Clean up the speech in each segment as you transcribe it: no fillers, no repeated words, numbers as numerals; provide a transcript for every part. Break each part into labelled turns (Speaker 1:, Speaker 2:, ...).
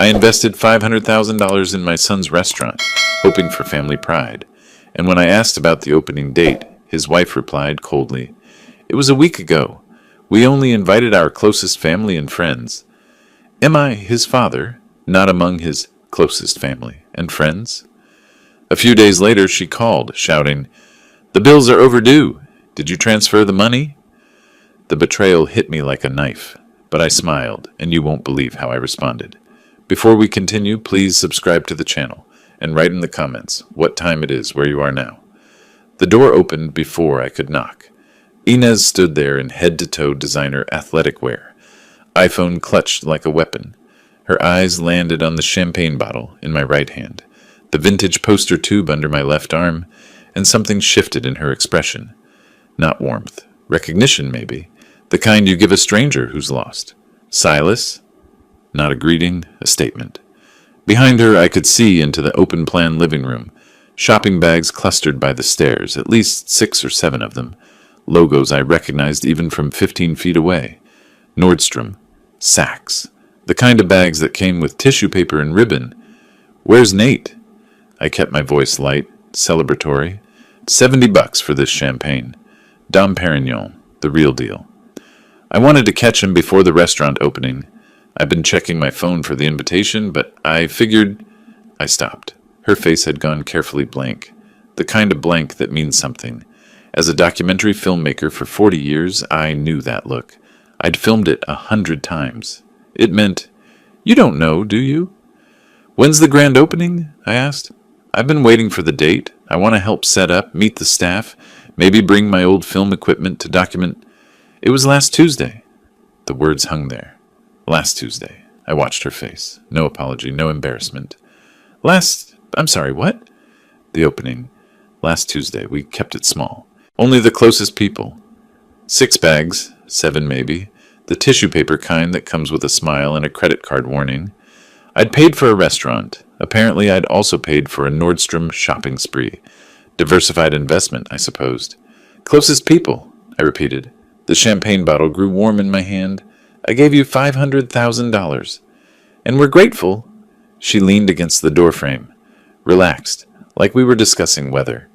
Speaker 1: I invested $500,000 in my son's restaurant, hoping for family pride. And when I asked about the opening date, his wife replied coldly, "It was a week ago. We only invited our closest family and friends." Am I his father, not among his closest family and friends? A few days later, she called, shouting, "The bills are overdue. Did you transfer the money?" The betrayal hit me like a knife, but I smiled, and you won't believe how I responded. Before we continue, please subscribe to the channel and write in the comments what time it is where you are now. The door opened before I could knock. Inez stood there in head-to-toe designer athletic wear, iPhone clutched like a weapon. Her eyes landed on the champagne bottle in my right hand, the vintage poster tube under my left arm, and something shifted in her expression. Not warmth. Recognition, maybe. The kind you give a stranger who's lost. Silas? Not a greeting, a statement. Behind her, I could see into the open-plan living room. Shopping bags clustered by the stairs, at least 6 or 7 of them. Logos I recognized even from 15 feet away. Nordstrom. Saks. The kind of bags that came with tissue paper and ribbon. Where's Nate? I kept my voice light, celebratory. $70 for this champagne. Dom Perignon, the real deal. I wanted to catch him before the restaurant opening. I've been checking my phone for the invitation, but I figured... I stopped. Her face had gone carefully blank. The kind of blank that means something. As a documentary filmmaker for 40 years, I knew that look. I'd filmed it 100 times. It meant, "You don't know, do you?" "When's the grand opening?" I asked. "I've been waiting for the date. I want to help set up, meet the staff, maybe bring my old film equipment to document." "It was last Tuesday." The words hung there. Last Tuesday. I watched her face. No apology, no embarrassment. I'm sorry, what? The opening. Last Tuesday. We kept it small. Only the closest people. 6 bags, 7 maybe. The tissue paper kind that comes with a smile and a credit card warning. I'd paid for a restaurant. Apparently I'd also paid for a Nordstrom shopping spree. Diversified investment, I supposed. "Closest people," I repeated. The champagne bottle grew warm in my hand. "I gave you $500,000. And we're grateful." She leaned against the doorframe, relaxed, like we were discussing weather.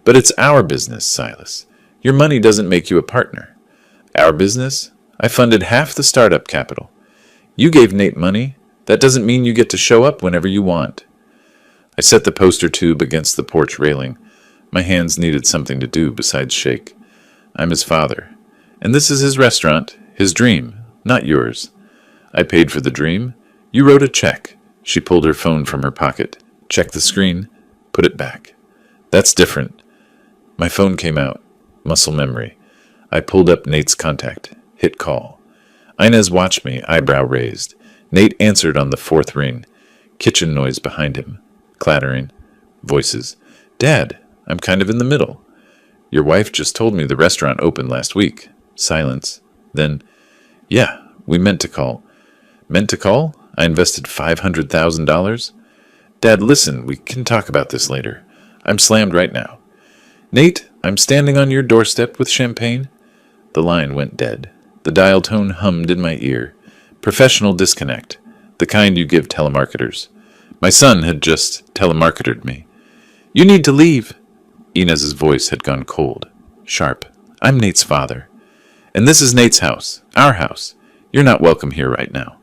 Speaker 1: "But it's our business, Silas. Your money doesn't make you a partner." "Our business? I funded half the startup capital. You gave Nate money. That doesn't mean you get to show up whenever you want." I set the poster tube against the porch railing. My hands needed something to do besides shake. "I'm his father. And this is his restaurant, his dream, not yours. I paid for the dream. You wrote a check." She pulled her phone from her pocket. Checked the screen. Put it back. "That's different." My phone came out. Muscle memory. I pulled up Nate's contact. Hit call. Inez watched me, eyebrow raised. Nate answered on the 4th ring. Kitchen noise behind him. Clattering. Voices. "Dad, I'm kind of in the middle." "Your wife just told me the restaurant opened last week." Silence. Then, "Yeah, we meant to call." "Meant to call? I invested $500,000? "Dad, listen, we can talk about this later. I'm slammed right now." "Nate, I'm standing on your doorstep with champagne." The line went dead. The dial tone hummed in my ear. Professional disconnect. The kind you give telemarketers. My son had just telemarketed me. "You need to leave." Inez's voice had gone cold. Sharp. "I'm Nate's father. And this is Nate's house. Our house. You're not welcome here right now."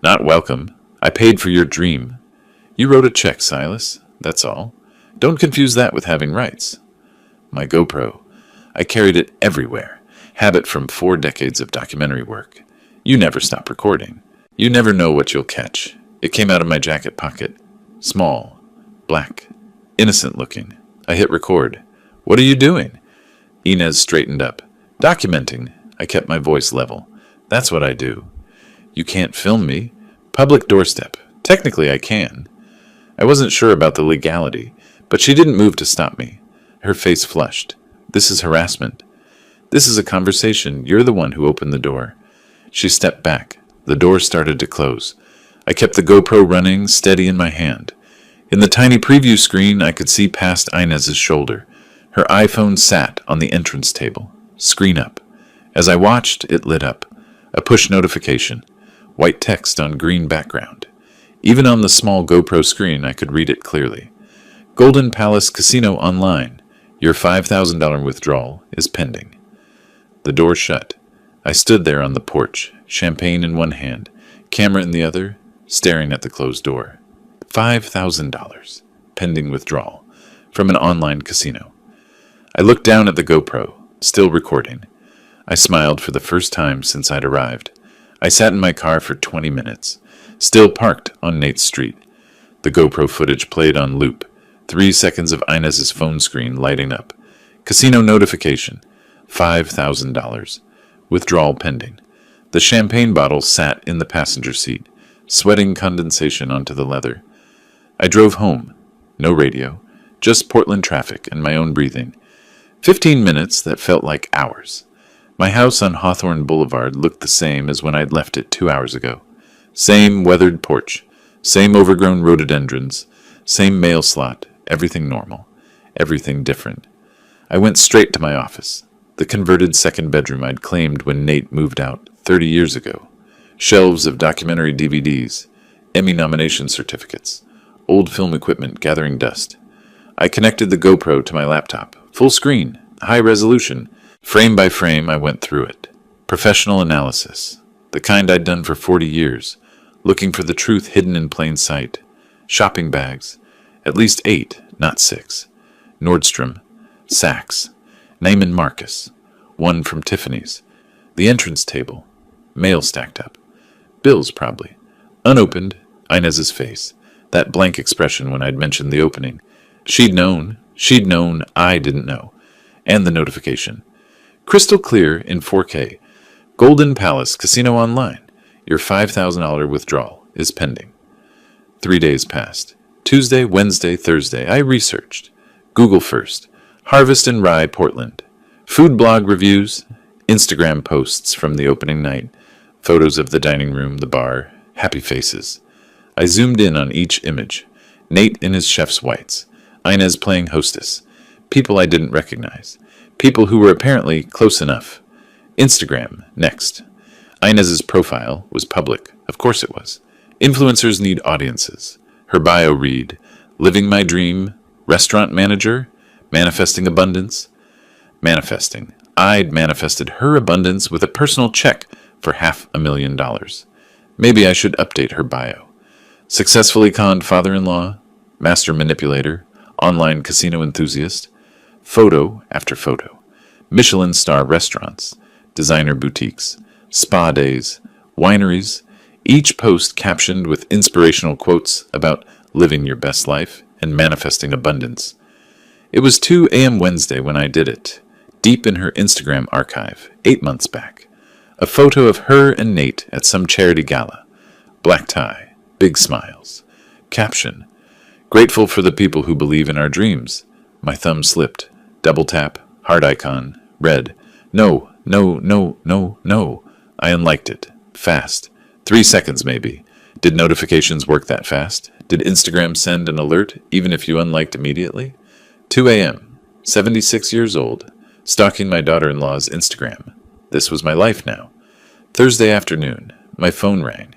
Speaker 1: "Not welcome. I paid for your dream." "You wrote a check, Silas. That's all. Don't confuse that with having rights." My GoPro. I carried it everywhere. Habit from 4 decades of documentary work. You never stop recording. You never know what you'll catch. It came out of my jacket pocket. Small. Black. Innocent looking. I hit record. "What are you doing?" Inez straightened up. "Documenting." I kept my voice level. "That's what I do." "You can't film me." "Public doorstep. Technically I can." I wasn't sure about the legality, but she didn't move to stop me. Her face flushed. "This is harassment." "This is a conversation. You're the one who opened the door." She stepped back. The door started to close. I kept the GoPro running, steady in my hand. In the tiny preview screen, I could see past Inez's shoulder. Her iPhone sat on the entrance table. Screen up. As I watched, it lit up. A push notification. White text on green background. Even on the small GoPro screen, I could read it clearly. Golden Palace Casino Online. Your $5,000 withdrawal is pending. The door shut. I stood there on the porch, champagne in one hand, camera in the other, staring at the closed door. $5,000. Pending withdrawal. From an online casino. I looked down at the GoPro, still recording. I smiled for the first time since I'd arrived. I sat in my car for 20 minutes, still parked on Nate's Street. The GoPro footage played on loop. 3 seconds of Inez's phone screen lighting up. Casino notification. $5,000. Withdrawal pending. The champagne bottle sat in the passenger seat, sweating condensation onto the leather. I drove home. No radio. Just Portland traffic and my own breathing. 15 minutes that felt like hours. My house on Hawthorne Boulevard looked the same as when I'd left it 2 hours ago. Same weathered porch. Same overgrown rhododendrons. Same mail slot. Everything normal. Everything different. I went straight to my office. The converted second bedroom I'd claimed when Nate moved out 30 years ago. Shelves of documentary DVDs. Emmy nomination certificates. Old film equipment gathering dust. I connected the GoPro to my laptop. Full screen. High resolution. Frame by frame I went through it. Professional analysis. The kind I'd done for 40 years. Looking for the truth hidden in plain sight. Shopping bags. At least 8, not 6. Nordstrom. Saks. Neiman Marcus. One from Tiffany's. The entrance table. Mail stacked up. Bills, probably. Unopened. Inez's face. That blank expression when I'd mentioned the opening. She'd known. She'd known I didn't know. And the notification. Crystal clear in 4K. Golden Palace Casino Online. Your $5,000 withdrawal is pending. 3 days passed. Tuesday, Wednesday, Thursday, I researched. Google first. Harvest and Rye, Portland. Food blog reviews. Instagram posts from the opening night. Photos of the dining room, the bar. Happy faces. I zoomed in on each image. Nate in his chef's whites. Inez playing hostess. People I didn't recognize. People who were apparently close enough. Instagram, next. Inez's profile was public. Of course it was. Influencers need audiences. Her bio read, living my dream, restaurant manager, manifesting abundance. Manifesting. I'd manifested her abundance with a personal check for $500,000. Maybe I should update her bio. Successfully conned father-in-law, master manipulator, online casino enthusiast, photo after photo, Michelin star restaurants, designer boutiques, spa days, wineries, each post captioned with inspirational quotes about living your best life and manifesting abundance. It was 2 a.m. Wednesday when I did it, deep in her Instagram archive, 8 months back. A photo of her and Nate at some charity gala. Black tie, big smiles. Caption, grateful for the people who believe in our dreams. My thumb slipped. Double tap, heart icon, red. No, no, no, no, no. I unliked it. Fast. 3 seconds maybe. Did notifications work that fast? Did Instagram send an alert even if you unliked immediately? 2 a.m. 76 years old. Stalking my daughter-in-law's Instagram. This was my life now. Thursday afternoon. My phone rang.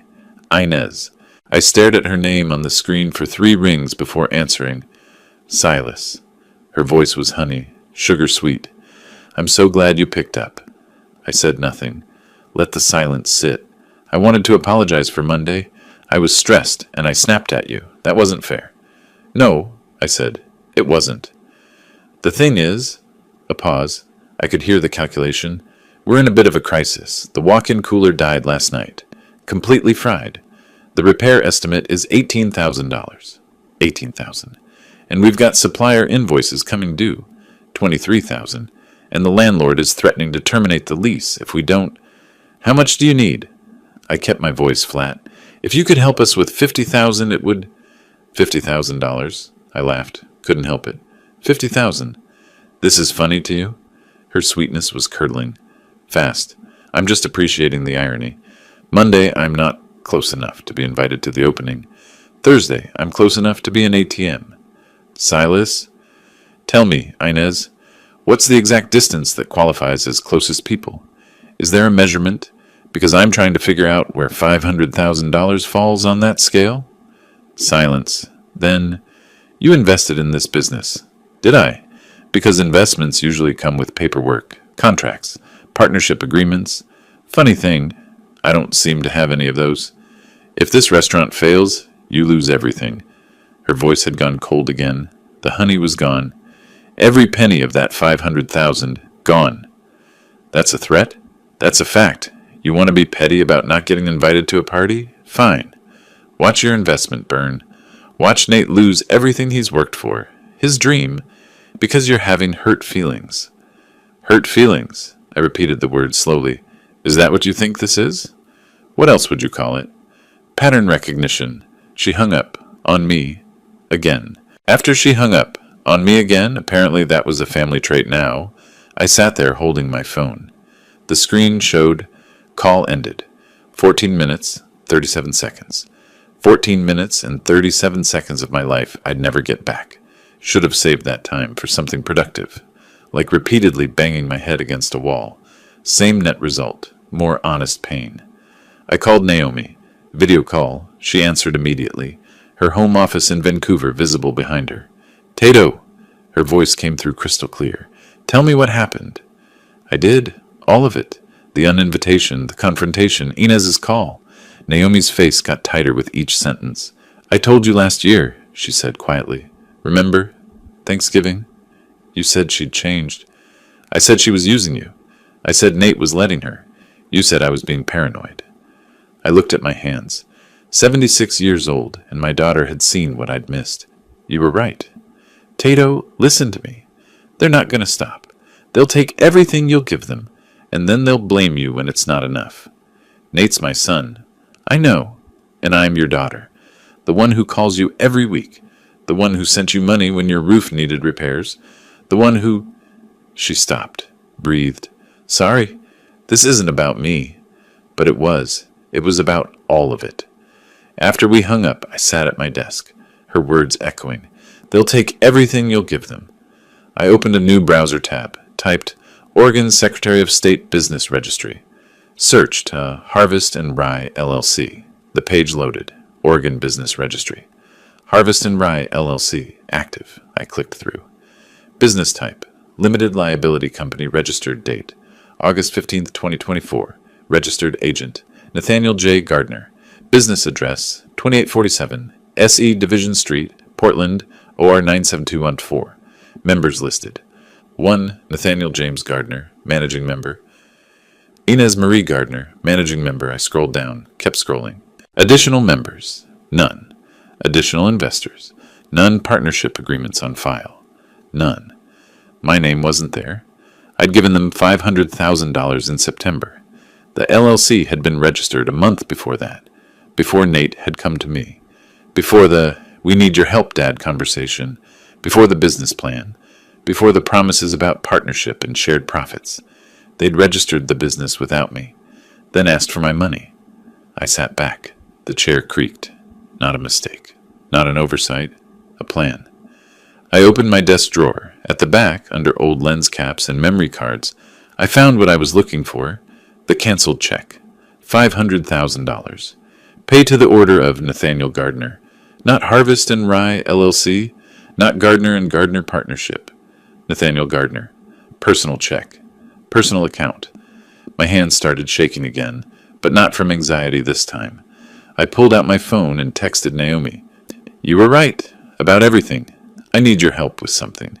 Speaker 1: Inez. I stared at her name on the screen for 3 rings before answering. Silas. Her voice was honey, sugar sweet. I'm so glad you picked up. I said nothing. Let the silence sit. I wanted to apologize for Monday. I was stressed, and I snapped at you. That wasn't fair. No, I said. It wasn't. The thing is... A pause. I could hear the calculation. We're in a bit of a crisis. The walk-in cooler died last night. Completely fried. The repair estimate is $18,000. $18,000. And we've got supplier invoices coming due. $23,000. And the landlord is threatening to terminate the lease if we don't... How much do you need? I kept my voice flat. If you could help us with $50,000, it would... $50,000. I laughed. Couldn't help it. $50,000. This is funny to you? Her sweetness was curdling. Fast. I'm just appreciating the irony. Monday, I'm not close enough to be invited to the opening. Thursday, I'm close enough to be an ATM. Silas? Tell me, Inez, what's the exact distance that qualifies as closest people? Is there a measurement? Because I'm trying to figure out where $500,000 falls on that scale. Silence. Then, "You invested in this business." "Did I?" "Because investments usually come with paperwork, contracts, partnership agreements. Funny thing, I don't seem to have any of those. If this restaurant fails, you lose everything." Her voice had gone cold again. The honey was gone. Every penny of that 500,000 gone. "That's a threat?" "That's a fact. You want to be petty about not getting invited to a party? Fine. Watch your investment burn. Watch Nate lose everything he's worked for. His dream. Because you're having hurt feelings." "Hurt feelings?" I repeated the word slowly. "Is that what you think this is?" "What else would you call it?" "Pattern recognition." She hung up. On me. Again. After she hung up. On me again? Apparently that was a family trait now. I sat there holding my phone. The screen showed call ended. 14 minutes, 37 seconds. 14 minutes and 37 seconds of my life I'd never get back. Should have saved that time for something productive. Like repeatedly banging my head against a wall. Same net result. More honest pain. I called Naomi. Video call. She answered immediately. Her home office in Vancouver visible behind her. "Tato!" Her voice came through crystal clear. "Tell me what happened." I did. All of it. The uninvitation, the confrontation, Inez's call. Naomi's face got tighter with each sentence. "I told you last year," she said quietly. "Remember? Thanksgiving? You said she'd changed. I said she was using you. I said Nate was letting her. You said I was being paranoid." I looked at my hands. 76 years old, and my daughter had seen what I'd missed. "You were right. Tato, listen to me. They're not going to stop. They'll take everything you'll give them, and then they'll blame you when it's not enough. Nate's my son. I know, and I'm your daughter. The one who calls you every week. The one who sent you money when your roof needed repairs. The one who—" She stopped, breathed. "Sorry, this isn't about me." But it was. It was about all of it. After we hung up, I sat at my desk, her words echoing. "They'll take everything you'll give them." I opened a new browser tab, typed Oregon Secretary of State Business Registry. Searched Harvest and Rye, LLC. The page loaded. Oregon Business Registry. Harvest and Rye, LLC. Active. I clicked through. Business type. Limited liability company. Registered date. August 15th, 2024. Registered agent. Nathaniel J. Gardner. Business address. 2847 S.E. Division Street, Portland, OR 97214. Members listed. 1. Nathaniel James Gardner, Managing Member. Inez Marie Gardner, Managing Member. I scrolled down, kept scrolling. Additional members. None. Additional investors. None. Partnership agreements on file. None. My name wasn't there. I'd given them $500,000 in September. The LLC had been registered a month before that, before Nate had come to me, before the "we need your help, Dad" conversation, before the business plan, before the promises about partnership and shared profits. They'd registered the business without me, then asked for my money. I sat back. The chair creaked. Not a mistake. Not an oversight. A plan. I opened my desk drawer. At the back, under old lens caps and memory cards, I found what I was looking for. The canceled check. $500,000. Pay to the order of Nathaniel Gardner. Not Harvest and Rye, LLC. Not Gardner and Gardner Partnership. Nathaniel Gardner. Personal check. Personal account. My hands started shaking again, but not from anxiety this time. I pulled out my phone and texted Naomi. "You were right. About everything. I need your help with something."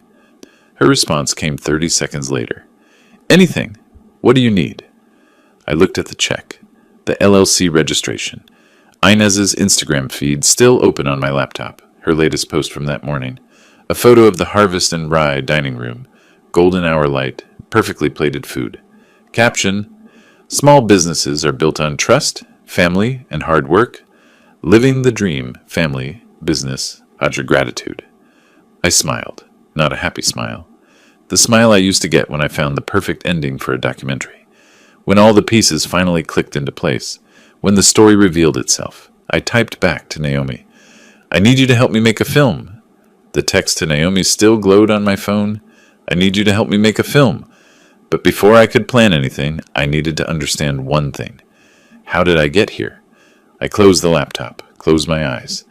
Speaker 1: Her response came 30 seconds later. "Anything. What do you need?" I looked at the check. The LLC registration. Inez's Instagram feed still open on my laptop. Her latest post from that morning. A photo of the Harvest and Rye dining room. Golden hour light. Perfectly plated food. Caption: "Small businesses are built on trust, family, and hard work. Living the dream, family, business, out your gratitude." I smiled. Not a happy smile. The smile I used to get when I found the perfect ending for a documentary. When all the pieces finally clicked into place. When the story revealed itself. I typed back to Naomi. "I need you to help me make a film." The text to Naomi still glowed on my phone. "I need you to help me make a film." But before I could plan anything, I needed to understand one thing. How did I get here? I closed the laptop, closed my eyes.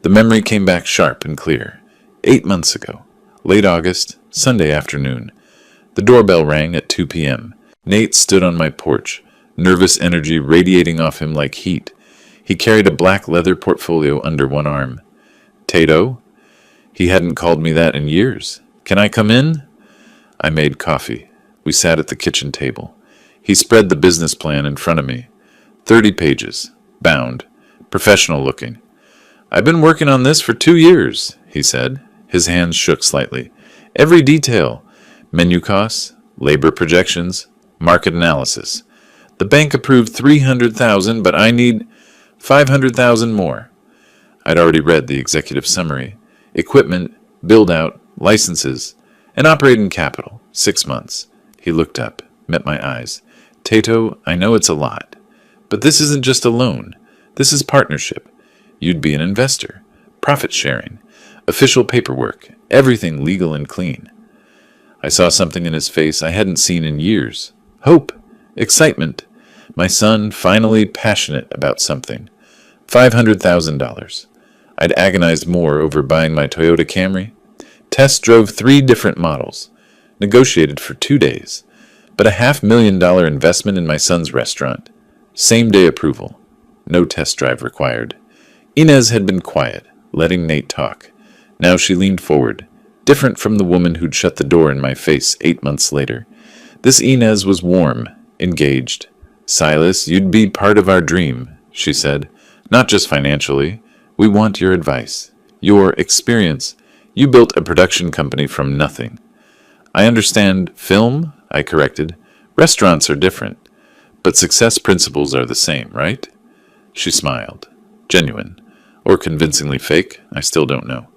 Speaker 1: The memory came back sharp and clear. 8 months ago. Late August, Sunday afternoon. The doorbell rang at 2 p.m. Nate stood on my porch, nervous energy radiating off him like heat. He carried a black leather portfolio under one arm. Tato? He hadn't called me that in years. Can I come in? I made coffee. We sat at the kitchen table. He spread the business plan in front of me. 30 pages. Bound. Professional looking. I've been working on this for 2 years, he said. His hands shook slightly. Every detail. Menu costs, labor projections, market analysis. The bank approved $300,000, but I need $500,000 more. I'd already read the executive summary. Equipment, build-out, licenses, and operating capital, 6 months. He looked up, met my eyes. Tato, I know it's a lot, but this isn't just a loan. This is partnership. You'd be an investor. Profit sharing. Official paperwork. Everything legal and clean. I saw something in his face I hadn't seen in years. Hope. Excitement. My son finally passionate about something. $500,000. I'd agonized more over buying my Toyota Camry. Test drove 3 different models. Negotiated for 2 days. But a $500,000 investment in my son's restaurant. Same-day approval. No test drive required. Inez had been quiet, letting Nate talk. Now she leaned forward, different from the woman who'd shut the door in my face 8 months later. This Inez was warm, engaged. Silas, you'd be part of our dream, she said. Not just financially. We want your advice, your experience. You built a production company from nothing. I understand film, I corrected. Restaurants are different, but success principles are the same, right? She smiled. Genuine. Or convincingly fake, I still don't know.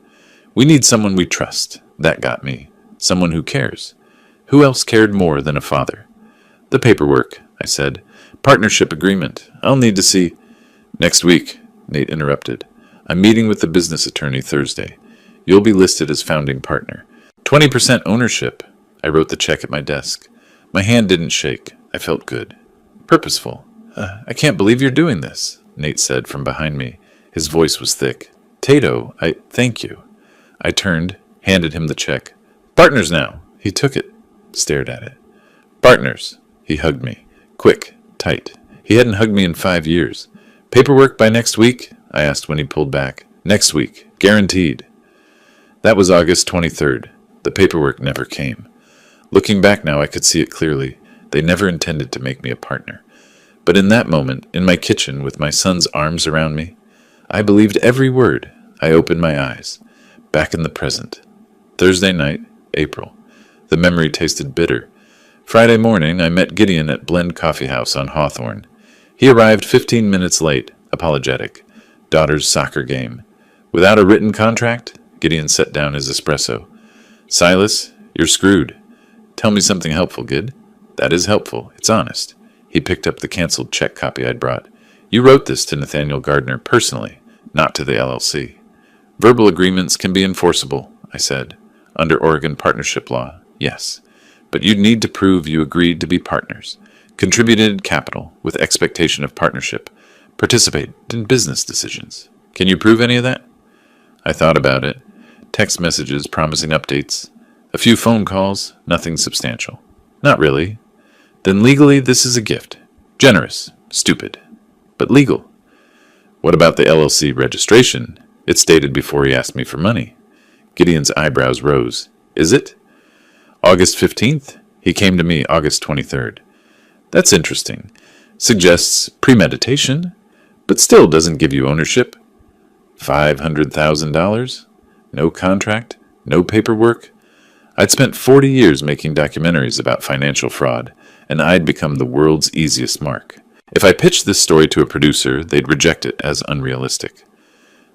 Speaker 1: We need someone we trust. That got me. Someone who cares. Who else cared more than a father? The paperwork, I said. Partnership agreement. I'll need to see. Next week, Nate interrupted. I'm meeting with the business attorney Thursday. You'll be listed as founding partner. 20% ownership. I wrote the check at my desk. My hand didn't shake. I felt good. Purposeful. I can't believe you're doing this, Nate said from behind me. His voice was thick. Tato, thank you. I turned, handed him the check. Partners now. He took it, stared at it. Partners. He hugged me. Quick, tight. He hadn't hugged me in 5 years. Paperwork by next week? I asked when he pulled back. Next week. Guaranteed. That was August 23rd. The paperwork never came. Looking back now, I could see it clearly. They never intended to make me a partner. But in that moment, in my kitchen with my son's arms around me, I believed every word. I opened my eyes. Back in the present. Thursday night, April. The memory tasted bitter. Friday morning, I met Gideon at Blend Coffee House on Hawthorne. He arrived 15 minutes late, apologetic. Daughter's soccer game. Without a written contract, Gideon set down his espresso. Silas, you're screwed. Tell me something helpful, Gid. That is helpful. It's honest. He picked up the canceled check copy I'd brought. You wrote this to Nathaniel Gardner personally, not to the LLC. Verbal agreements can be enforceable, I said. Under Oregon partnership law, yes. But you'd need to prove you agreed to be partners. Contributed capital with expectation of partnership. Participate in business decisions. Can you prove any of that? I thought about it. Text messages promising updates. A few phone calls, nothing substantial. Not really. Then legally this is a gift. Generous. Stupid. But legal. What about the LLC registration? It's dated before he asked me for money. Gideon's eyebrows rose. Is it? August 15th? He came to me August 23rd. That's interesting. Suggests premeditation, but still doesn't give you ownership. $500,000? No contract? No paperwork? I'd spent 40 years making documentaries about financial fraud, and I'd become the world's easiest mark. If I pitched this story to a producer, they'd reject it as unrealistic.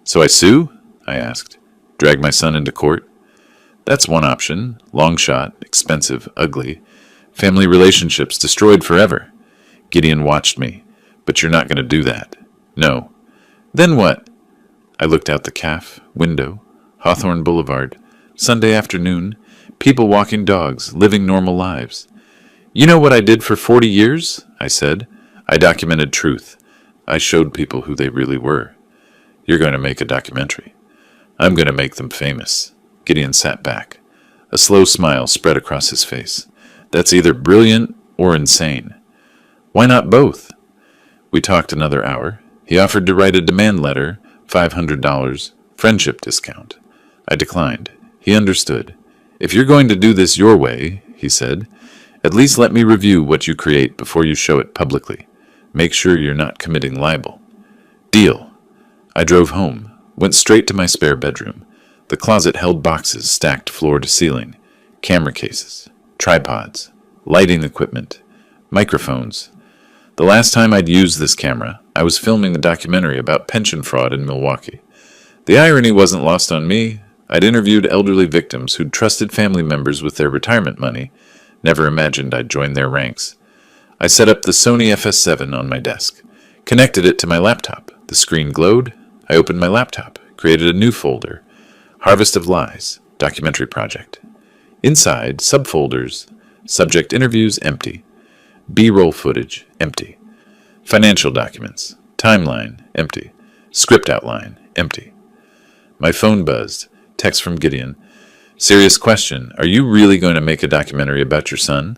Speaker 1: So I sue? I asked. Drag my son into court? That's one option. Long shot, expensive, ugly. Family relationships destroyed forever. Gideon watched me. But you're not going to do that. No. Then what? I looked out the caf, window, Hawthorne Boulevard, Sunday afternoon, people walking dogs, living normal lives. You know what I did for 40 years? I said. I documented truth. I showed people who they really were. You're going to make a documentary. I'm going to make them famous. Gideon sat back. A slow smile spread across his face. That's either brilliant or insane. Why not both? We talked another hour. He offered to write a demand letter, $500, friendship discount. I declined. He understood. If you're going to do this your way, he said, at least let me review what you create before you show it publicly. Make sure you're not committing libel. Deal. I drove home, went straight to my spare bedroom. The closet held boxes stacked floor to ceiling, camera cases, tripods, lighting equipment, microphones. The last time I'd used this camera, I was filming a documentary about pension fraud in Milwaukee. The irony wasn't lost on me. I'd interviewed elderly victims who'd trusted family members with their retirement money. Never imagined I'd join their ranks. I set up the Sony FS7 on my desk, connected it to my laptop. The screen glowed. I opened my laptop, created a new folder, Harvest of Lies, documentary project. Inside, subfolders, subject interviews, empty. B-roll footage, empty. Financial documents, timeline, empty. Script outline, empty. My phone buzzed. Text from Gideon. Serious question. Are you really going to make a documentary about your son?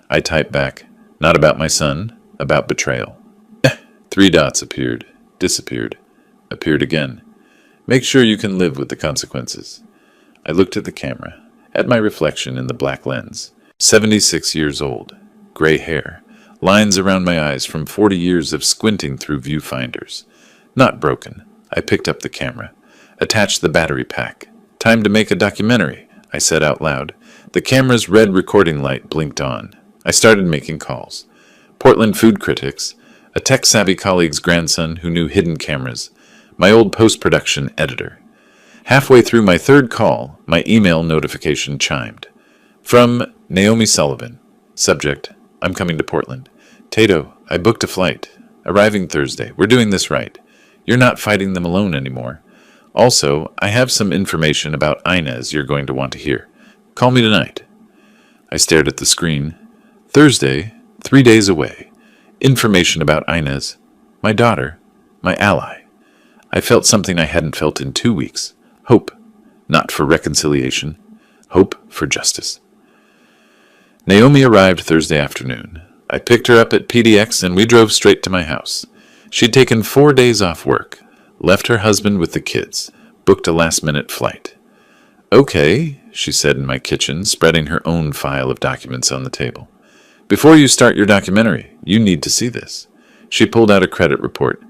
Speaker 1: I typed back. Not about my son, about betrayal. 3 dots appeared, disappeared, appeared again. Make sure you can live with the consequences. I looked at the camera, at my reflection in the black lens. 76 years old, gray hair, lines around my eyes from 40 years of squinting through viewfinders. Not broken. I picked up the camera, attached the battery pack. Time to make a documentary, I said out loud. The camera's red recording light blinked on. I started making calls. Portland food critics, a tech-savvy colleague's grandson who knew hidden cameras, my old post-production editor. Halfway through my third call, my email notification chimed. From Naomi Sullivan. Subject, I'm coming to Portland. Tato, I booked a flight. Arriving Thursday. We're doing this right. You're not fighting them alone anymore. Also, I have some information about Inez you're going to want to hear. Call me tonight. I stared at the screen. Thursday, 3 days away. Information about Inez, my daughter, my ally. I felt something I hadn't felt in 2 weeks. Hope, not for reconciliation. Hope for justice. Naomi arrived Thursday afternoon. I picked her up at PDX and we drove straight to my house. She'd taken 4 days off work, left her husband with the kids, booked a last-minute flight. Okay, she said in my kitchen, spreading her own file of documents on the table. Before you start your documentary, you need to see this. She pulled out a credit report.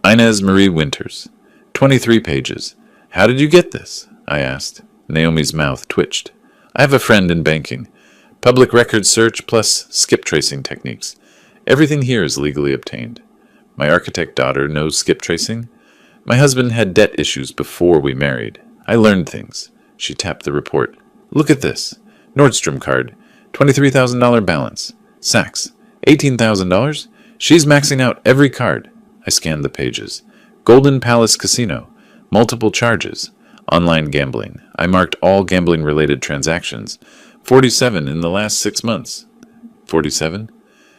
Speaker 1: Inez Marie Winters. 23 pages. How did you get this? I asked. Naomi's mouth twitched. I have a friend in banking. Public record search plus skip tracing techniques. Everything here is legally obtained. My architect daughter knows skip tracing. My husband had debt issues before we married. I learned things. She tapped the report. Look at this. Nordstrom card. $23,000 balance. Saks. $18,000? She's maxing out every card. I scanned the pages. Golden Palace Casino. Multiple charges. Online gambling. I marked all gambling-related transactions. 47 in the last 6 months. 47?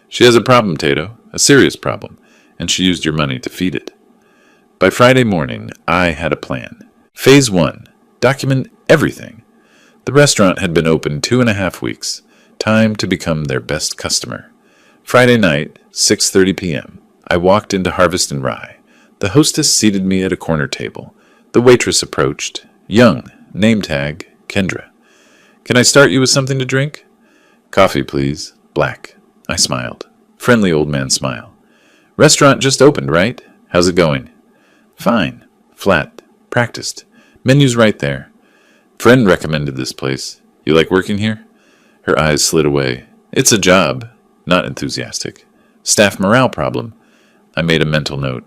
Speaker 1: She has a problem, Tato. A serious problem. And she used your money to feed it. By Friday morning, I had a plan. Phase 1. Document everything. The restaurant had been open 2.5 weeks. Time to become their best customer. Friday night, 6:30 p.m. I walked into Harvest and Rye. The hostess seated me at a corner table. The waitress approached. Young. Name tag, Kendra. Can I start you with something to drink? Coffee, please. Black. I smiled. Friendly old man smile. Restaurant just opened, right? How's it going? Fine. Flat. Practiced. Menu's right there. Friend recommended this place. You like working here? Her eyes slid away. It's a job. Not enthusiastic. Staff morale problem. I made a mental note.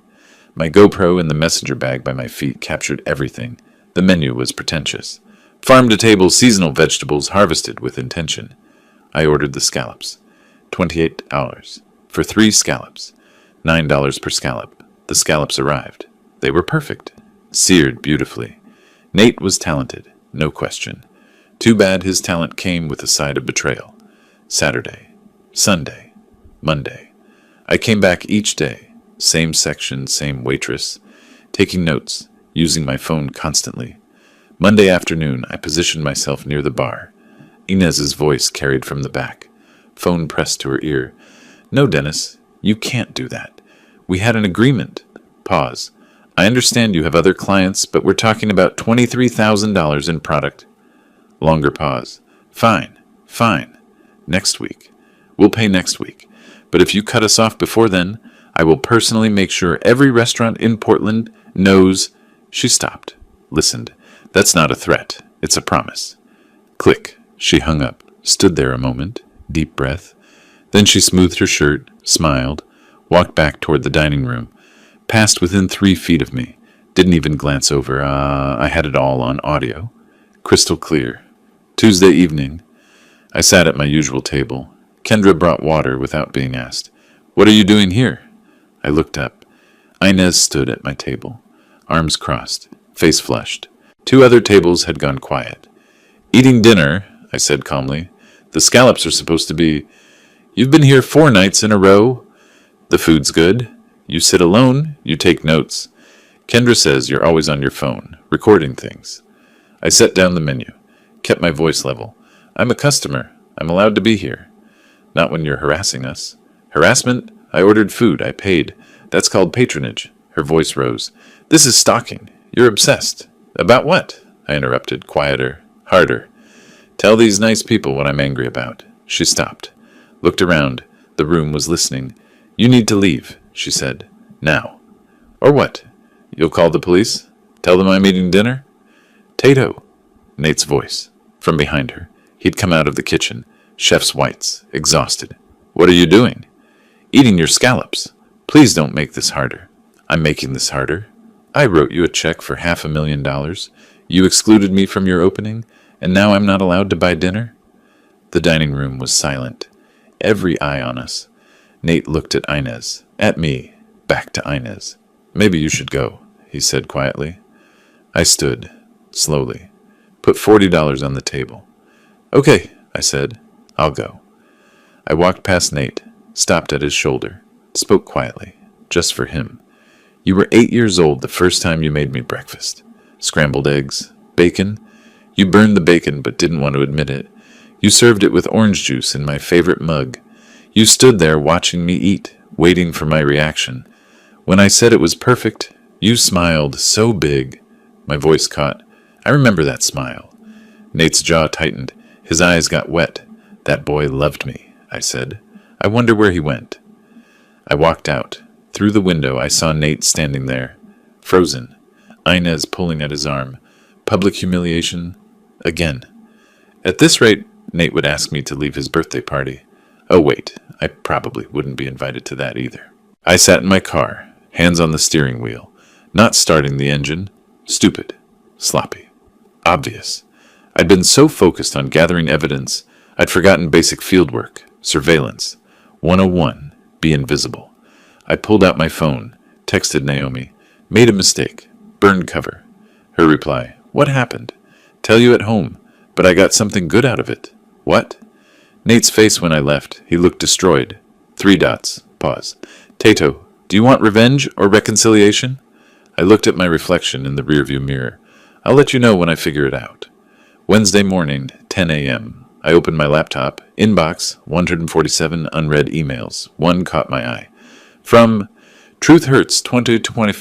Speaker 1: My GoPro in the messenger bag by my feet captured everything. The menu was pretentious. Farm-to-table seasonal vegetables harvested with intention. I ordered the scallops. $28. For 3 scallops. $9 per scallop. The scallops arrived. They were perfect. Seared beautifully. Nate was talented, no question. Too bad his talent came with a side of betrayal. Saturday. Sunday. Monday. I came back each day. Same section, same waitress. Taking notes, using my phone constantly. Monday afternoon, I positioned myself near the bar. Inez's voice carried from the back. Phone pressed to her ear. No, Dennis, you can't do that. We had an agreement. Pause. I understand you have other clients, but we're talking about $23,000 in product. Longer pause. Fine. Next week. We'll pay next week. But if you cut us off before then, I will personally make sure every restaurant in Portland knows. She stopped, listened. That's not a threat. It's a promise. Click. She hung up, stood there a moment, deep breath. Then she smoothed her shirt, smiled, walked back toward the dining room, passed within 3 feet of me, didn't even glance over. I had it all on audio. Crystal clear. Tuesday evening. I sat at my usual table. Kendra brought water without being asked. What are you doing here? I looked up. Inez stood at my table, arms crossed, face flushed. 2 other tables had gone quiet. Eating dinner, I said calmly. The scallops are supposed to be. You've been here 4 nights in a row. The food's good. You sit alone, you take notes. Kendra says you're always on your phone, recording things. I set down the menu, kept my voice level. I'm a customer. I'm allowed to be here. Not when you're harassing us. Harassment? I ordered food. I paid. That's called patronage. Her voice rose. This is stalking. You're obsessed. About what? I interrupted, quieter, harder. Tell these nice people what I'm angry about. She stopped, looked around. The room was listening. You need to leave, she said. Now. Or what? You'll call the police? Tell them I'm eating dinner? Tato. Nate's voice, from behind her. He'd come out of the kitchen, chef's whites, exhausted. What are you doing? Eating your scallops. Please don't make this harder. I'm making this harder. I wrote you a check for $500,000. You excluded me from your opening, and now I'm not allowed to buy dinner? The dining room was silent. Every eye on us. Nate looked at Inez, at me, back to Inez. Maybe you should go, he said quietly. I stood, slowly, put $40 on the table. Okay, I said. I'll go. I walked past Nate, stopped at his shoulder, spoke quietly, just for him. You were 8 years old the first time you made me breakfast. Scrambled eggs, bacon. You burned the bacon but didn't want to admit it. You served it with orange juice in my favorite mug. You stood there watching me eat, waiting for my reaction. When I said it was perfect, you smiled so big. My voice caught. I remember that smile. Nate's jaw tightened. His eyes got wet. That boy loved me, I said. I wonder where he went. I walked out. Through the window, I saw Nate standing there, frozen. Inez pulling at his arm. Public humiliation. Again. At this rate, Nate would ask me to leave his birthday party. Oh, wait. I probably wouldn't be invited to that either. I sat in my car, hands on the steering wheel, not starting the engine. Stupid. Sloppy. Obvious. I'd been so focused on gathering evidence, I'd forgotten basic fieldwork, surveillance. 101. Be invisible. I pulled out my phone, texted Naomi. Made a mistake. Burned cover. Her reply. What happened? Tell you at home, but I got something good out of it. What? Nate's face when I left. He looked destroyed. 3 dots. Pause. Tato, do you want revenge or reconciliation? I looked at my reflection in the rearview mirror. I'll let you know when I figure it out. Wednesday morning, 10 a.m. I opened my laptop. Inbox, 147 unread emails. One caught my eye. From Truth Hurts 2020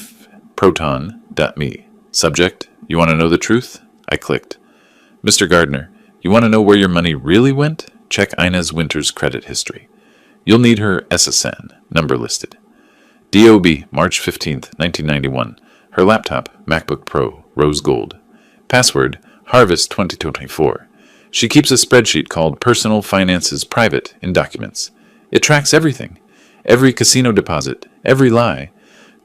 Speaker 1: proton.me. Subject, you want to know the truth? I clicked. Mr. Gardner, you want to know where your money really went? Check Inez Winter's credit history. You'll need her SSN, number listed. DOB, March 15th, 1991. Her laptop, MacBook Pro, rose gold. Password, Harvest 2024. She keeps a spreadsheet called Personal Finances Private in Documents. It tracks everything. Every casino deposit, every lie.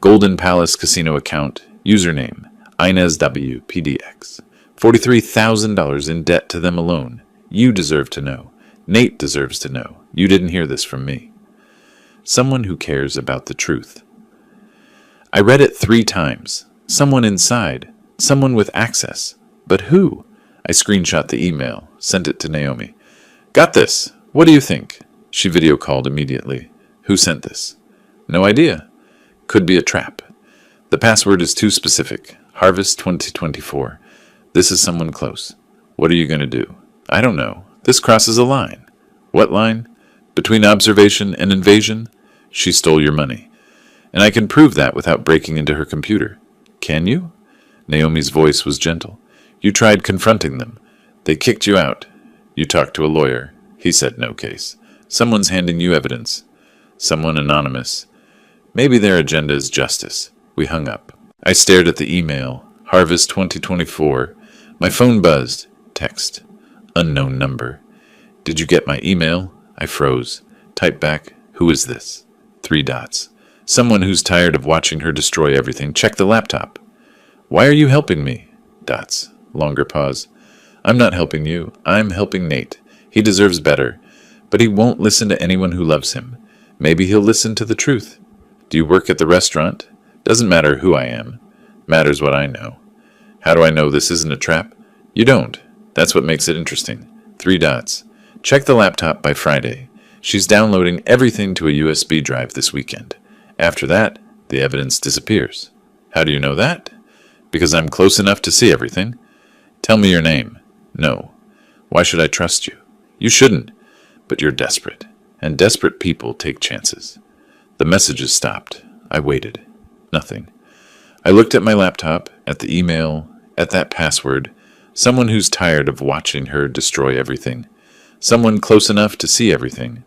Speaker 1: Golden Palace Casino account, username, Inez W. PDX. $43,000 in debt to them alone. You deserve to know. Nate deserves to know. You didn't hear this from me. Someone who cares about the truth. I read it 3 times. Someone inside. Someone with access. But who? I screenshot the email, sent it to Naomi. Got this. What do you think? She video called immediately. Who sent this? No idea. Could be a trap. The password is too specific. Harvest 2024. This is someone close. What are you going to do? I don't know. This crosses a line. What line? Between observation and invasion? She stole your money. And I can prove that without breaking into her computer. Can you? Naomi's voice was gentle. You tried confronting them. They kicked you out. You talked to a lawyer. He said no case. Someone's handing you evidence. Someone anonymous. Maybe their agenda is justice. We hung up. I stared at the email. Harvest 2024. My phone buzzed. Text. Unknown number. Did you get my email? I froze. Type back. Who is this? 3 dots. Someone who's tired of watching her destroy everything. Check the laptop. Why are you helping me? Dots. Longer pause. I'm not helping you. I'm helping Nate. He deserves better. But he won't listen to anyone who loves him. Maybe he'll listen to the truth. Do you work at the restaurant? Doesn't matter who I am. Matters what I know. How do I know this isn't a trap? You don't. That's what makes it interesting. 3 dots. Check the laptop by Friday. She's downloading everything to a USB drive this weekend. After that, the evidence disappears. How do you know that? Because I'm close enough to see everything. Tell me your name. No. Why should I trust you? You shouldn't. But you're desperate. And desperate people take chances. The messages stopped. I waited. Nothing. I looked at my laptop, at the email, at that password. Someone who's tired of watching her destroy everything. Someone close enough to see everything.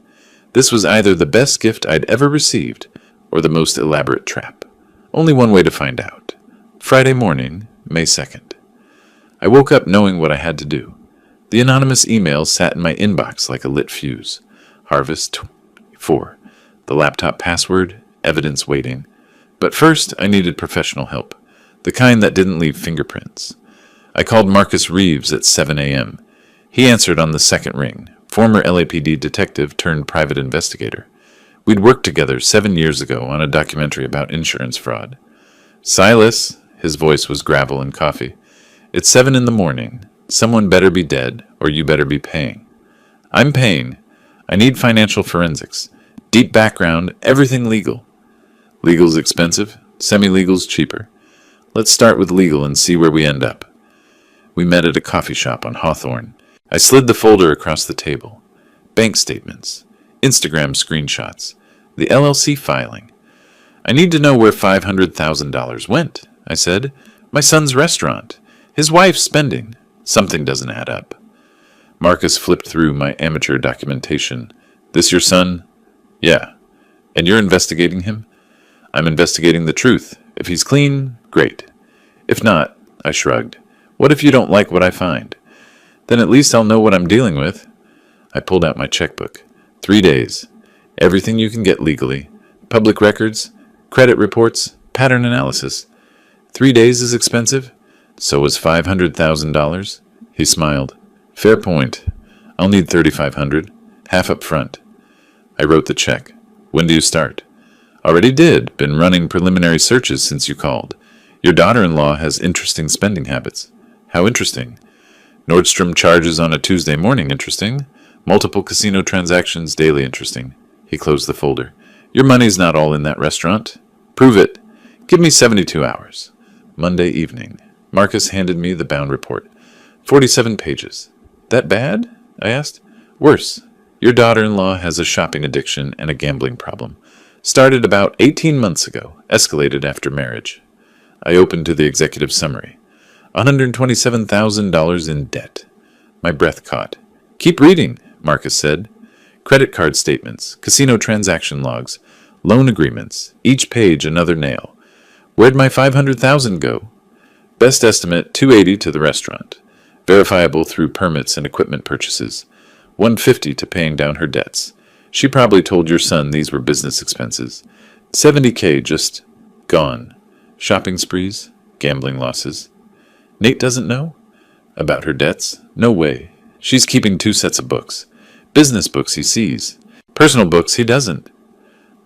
Speaker 1: This was either the best gift I'd ever received or the most elaborate trap. Only one way to find out. Friday morning, May 2nd. I woke up knowing what I had to do. The anonymous email sat in my inbox like a lit fuse. Harvest 24. The laptop password, evidence waiting. But first, I needed professional help. The kind that didn't leave fingerprints. I called Marcus Reeves at 7 a.m. He answered on the second ring. Former LAPD detective turned private investigator. We'd worked together 7 years ago on a documentary about insurance fraud. Silas, his voice was gravel and coffee. It's 7 in the morning. Someone better be dead, or you better be paying. I'm paying. I need financial forensics. Deep background, everything legal. Legal's expensive, semi-legal's cheaper. Let's start with legal and see where we end up. We met at a coffee shop on Hawthorne. I slid the folder across the table. Bank statements, Instagram screenshots, the LLC filing. I need to know where $500,000 went, I said. My son's restaurant. His wife's spending. Something doesn't add up. Marcus flipped through my amateur documentation. This your son? Yeah. And you're investigating him? I'm investigating the truth. If he's clean, great. If not, I shrugged. What if you don't like what I find? Then at least I'll know what I'm dealing with. I pulled out my checkbook. 3 days. Everything you can get legally. Public records, credit reports, pattern analysis. 3 days is expensive? So is $500,000? He smiled. Fair point. I'll need $3,500, half up front. I wrote the check. When do you start? Already did. Been running preliminary searches since you called. Your daughter-in-law has interesting spending habits. How interesting? Nordstrom charges on a Tuesday morning, interesting. Multiple casino transactions daily, interesting. He closed the folder. Your money's not all in that restaurant. Prove it. Give me 72 hours. Monday evening. Marcus handed me the bound report. 47 pages. That bad? I asked. Worse. Your daughter-in-law has a shopping addiction and a gambling problem. Started about 18 months ago, escalated after marriage. I opened to the executive summary. $127,000 in debt. My breath caught. Keep reading, Marcus said. Credit card statements, casino transaction logs, loan agreements, each page another nail. Where'd my $500,000 go? Best estimate, $280 to the restaurant. Verifiable through permits and equipment purchases. $150 to paying down her debts. She probably told your son these were business expenses. $70K just gone. Shopping sprees, gambling losses. Nate doesn't know? About her debts? No way. She's keeping 2 sets of books. Business books he sees. Personal books he doesn't.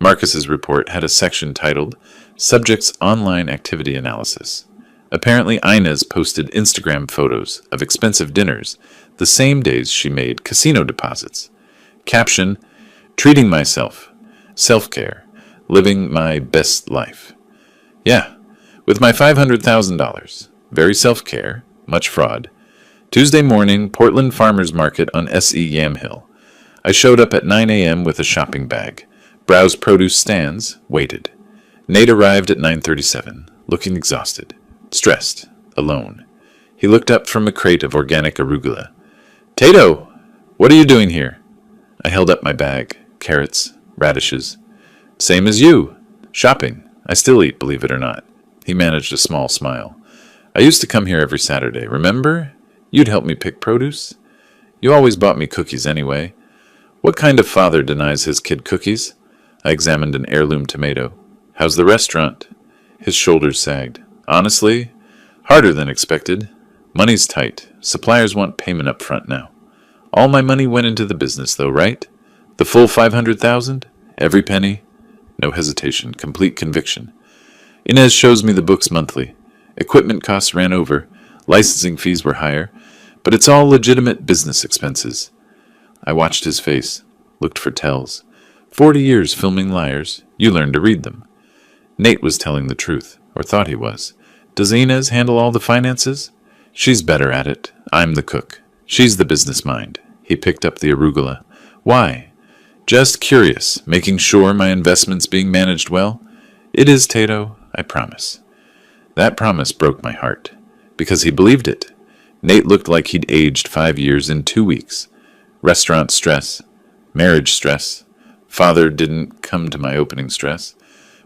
Speaker 1: Marcus's report had a section titled Subject's Online Activity Analysis. Apparently Inez posted Instagram photos of expensive dinners the same days she made casino deposits. Caption, treating myself, self-care, living my best life. Yeah, with my $500,000. Very self-care, Much fraud. Tuesday morning, Portland Farmers Market on SE Yamhill. I showed up at 9 a.m. with a shopping bag, browsed produce stands, waited. Nate arrived at 9:37, looking exhausted, stressed, alone. He looked up from a crate of organic arugula. "Tato, what are you doing here?" I held up my bag, carrots, radishes. "Same as you. Shopping. I still eat, believe it or not." He managed a small smile. "I used to come here every Saturday, remember? You'd help me pick produce. You always bought me cookies anyway. What kind of father denies his kid cookies?" I examined an heirloom tomato. "How's the restaurant?" His shoulders sagged. "Honestly, harder than expected. Money's tight. Suppliers want payment up front now. All my money went into the business, though, right? The full 500,000? Every penny?" No hesitation, complete conviction. "Inez shows me the books monthly. Equipment costs ran over. Licensing fees were higher. But it's all legitimate business expenses." I watched his face, looked for tells. 40 years filming liars. You learn to read them. Nate was telling the truth, or thought he was. Does Inez handle all the finances? She's better at it. I'm the cook. She's the business mind. He picked up the arugula. Why? Just curious, making sure my investment's being managed well. It is, Tato, I promise. That promise broke my heart, because he believed it. Nate looked like he'd aged 5 years in 2 weeks. Restaurant stress, marriage stress. Father didn't come to my opening stress.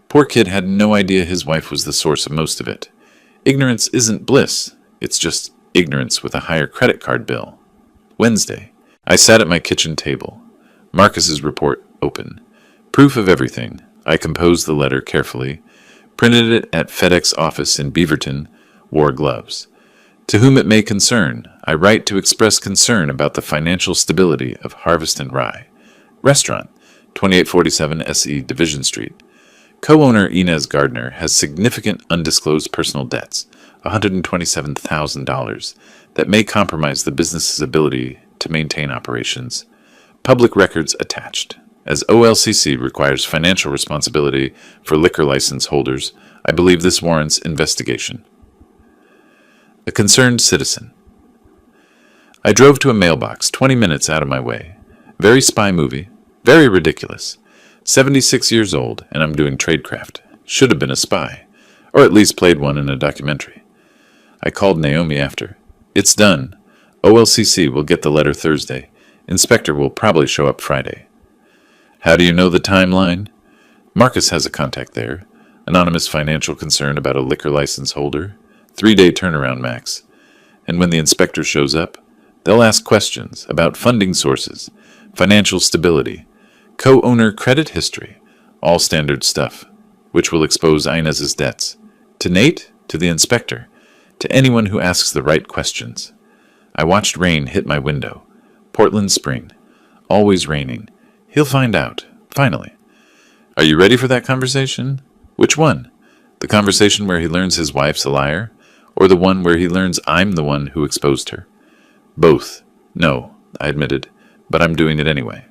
Speaker 1: Poor kid had no idea his wife was the source of most of it. Ignorance isn't bliss. It's just ignorance with a higher credit card bill. Wednesday. I sat at my kitchen table. Marcus's report open. Proof of everything. I composed the letter carefully, printed it at FedEx office in Beaverton, wore gloves. To whom it may concern, I write to express concern about the financial stability of Harvest and Rye. Restaurant, 2847 SE Division Street. Co-owner Inez Gardner has significant undisclosed personal debts, $127,000, that may compromise the business's ability to maintain operations. Public records attached. As OLCC requires financial responsibility for liquor license holders, I believe this warrants investigation. A concerned citizen. I drove to a mailbox 20 minutes out of my way. Very spy movie. Very ridiculous. 76 years old, and I'm doing tradecraft. Should have been a spy. Or at least played one in a documentary. I called Naomi after. It's done. OLCC will get the letter Thursday. Inspector will probably show up Friday. How do you know the timeline? Marcus has a contact there. Anonymous financial concern about a liquor license holder. 3-day turnaround max. And when the inspector shows up, they'll ask questions about funding sources, financial stability, co-owner credit history, all standard stuff, which will expose Inez's debts. To Nate, to the inspector, to anyone who asks the right questions. I watched rain hit my window. Portland spring. Always raining. He'll find out, finally. Are you ready for that conversation? Which one? The conversation where he learns his wife's a liar? Or the one where he learns I'm the one who exposed her? Both. No, I admitted, but I'm doing it anyway.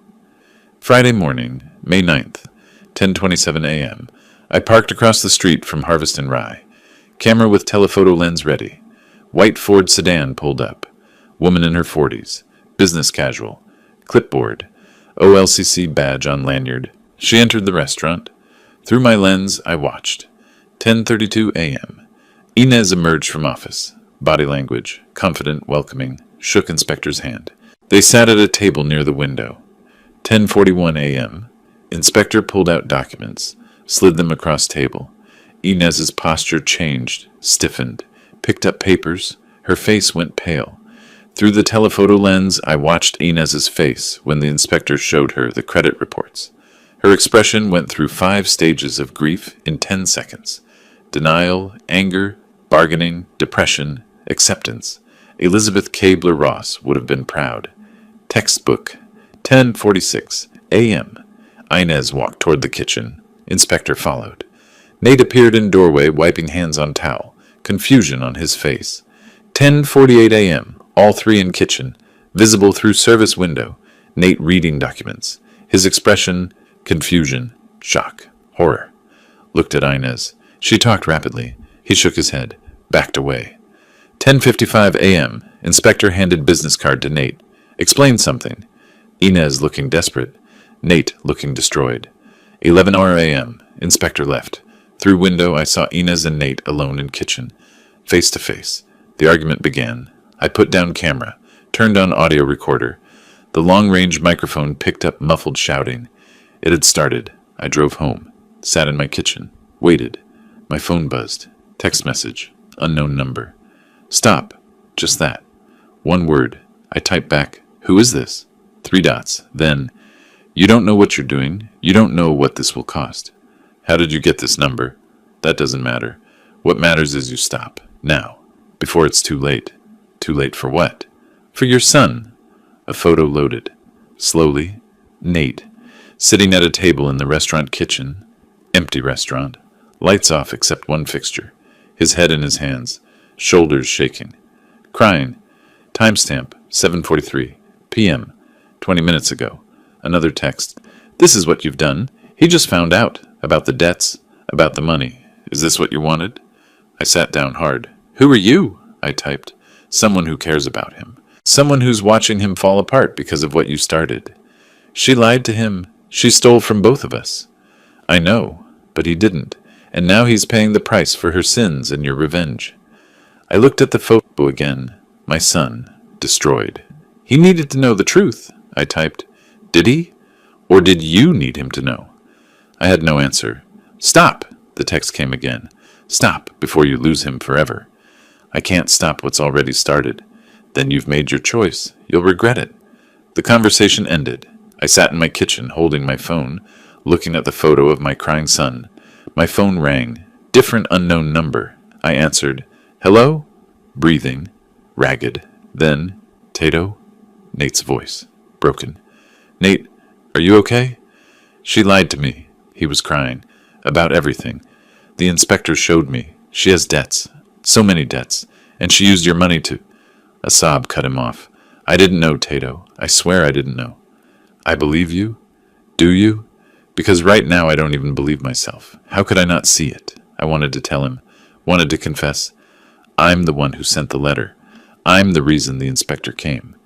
Speaker 1: Friday morning, May 9th, 10:27 a.m. I parked across the street from Harvest and Rye. Camera with telephoto lens ready. White Ford sedan pulled up. Woman in her 40s. Business casual. Clipboard. OLCC badge on lanyard. She entered the restaurant. Through my lens, I watched. 10:32 a.m. Inez emerged from office. Body language, confident, welcoming, shook inspector's hand. They sat at a table near the window. 10:41 a.m. Inspector pulled out documents, slid them across table. Inez's posture changed, stiffened, picked up papers. Her face went pale. Through the telephoto lens, I watched Inez's face when the inspector showed her the credit reports. Her expression went through 5 stages of grief in 10 seconds. Denial, anger, bargaining, depression, acceptance. Elizabeth Kabler-Ross would have been proud. Textbook. 10:46 a.m. Inez walked toward the kitchen. Inspector followed. Nate appeared in doorway, wiping hands on towel, confusion on his face. 10:48 a.m. All 3 in kitchen, visible through service window. Nate reading documents. His expression, confusion, shock, horror. Looked at Inez. She talked rapidly. He shook his head, backed away. 10:55 a.m. Inspector handed business card to Nate. Explain something. Inez looking desperate. Nate looking destroyed. 11 a.m. Inspector left. Through window, I saw Inez and Nate alone in kitchen. Face to face. The argument began. I put down camera, turned on audio recorder. The long-range microphone picked up muffled shouting. It had started. I drove home, sat in my kitchen, waited. My phone buzzed. Text message. Unknown number. Stop. Just that. One word. I typed back, "Who is this?" 3 dots. Then, "You don't know what you're doing. You don't know what this will cost." How did you get this number? That doesn't matter. What matters is you stop. Now. Before it's too late. Too late for what? For your son. A photo loaded. Slowly. Nate. Sitting at a table in the restaurant kitchen. Empty restaurant. Lights off except one fixture. His head in his hands. Shoulders shaking. Crying. Timestamp. 7:43 p.m. 20 minutes ago. Another text. This is what you've done. He just found out. About the debts. About the money. Is this what you wanted? I sat down hard. Who are you? I typed. Someone who cares about him. Someone who's watching him fall apart because of what you started. She lied to him. She stole from both of us. I know, but he didn't. And now he's paying the price for her sins and your revenge. I looked at the photo again. My son. Destroyed. He needed to know the truth, I typed. Did he? Or did you need him to know? I had no answer. Stop! The text came again. Stop before you lose him forever. I can't stop what's already started. Then you've made your choice. You'll regret it. The conversation ended. I sat in my kitchen holding my phone, looking at the photo of my crying son. My phone rang. Different unknown number. I answered. Hello? Breathing. Ragged. Then, Tato? Nate's voice. Broken. Nate, are you okay? She lied to me. He was crying. About everything. The inspector showed me. She has debts. So many debts. And she used your money to... A sob cut him off. I didn't know, Tato. I swear I didn't know. I believe you? Do you? Because right now I don't even believe myself. How could I not see it? I wanted to tell him. Wanted to confess. I'm the one who sent the letter. I'm the reason the inspector came.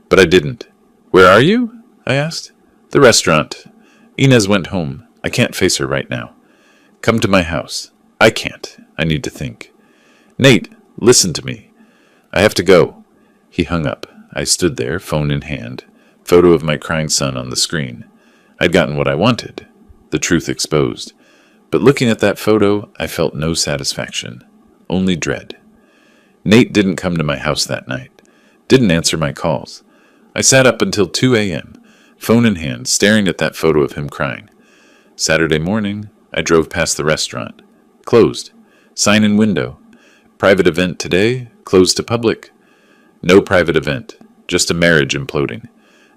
Speaker 1: But I didn't. Where are you? I asked. The restaurant. Inez went home. I can't face her right now. Come to my house. I can't. I need to think. Nate, listen to me. I have to go. He hung up. I stood there, phone in hand. Photo of my crying son on the screen. I'd gotten what I wanted. The truth exposed. But looking at that photo, I felt no satisfaction. Only dread. Nate didn't come to my house that night. Didn't answer my calls. I sat up until 2 a.m., phone in hand, staring at that photo of him crying. Saturday morning, I drove past the restaurant. Closed. Sign in window. Private event today, closed to public. No private event, just a marriage imploding.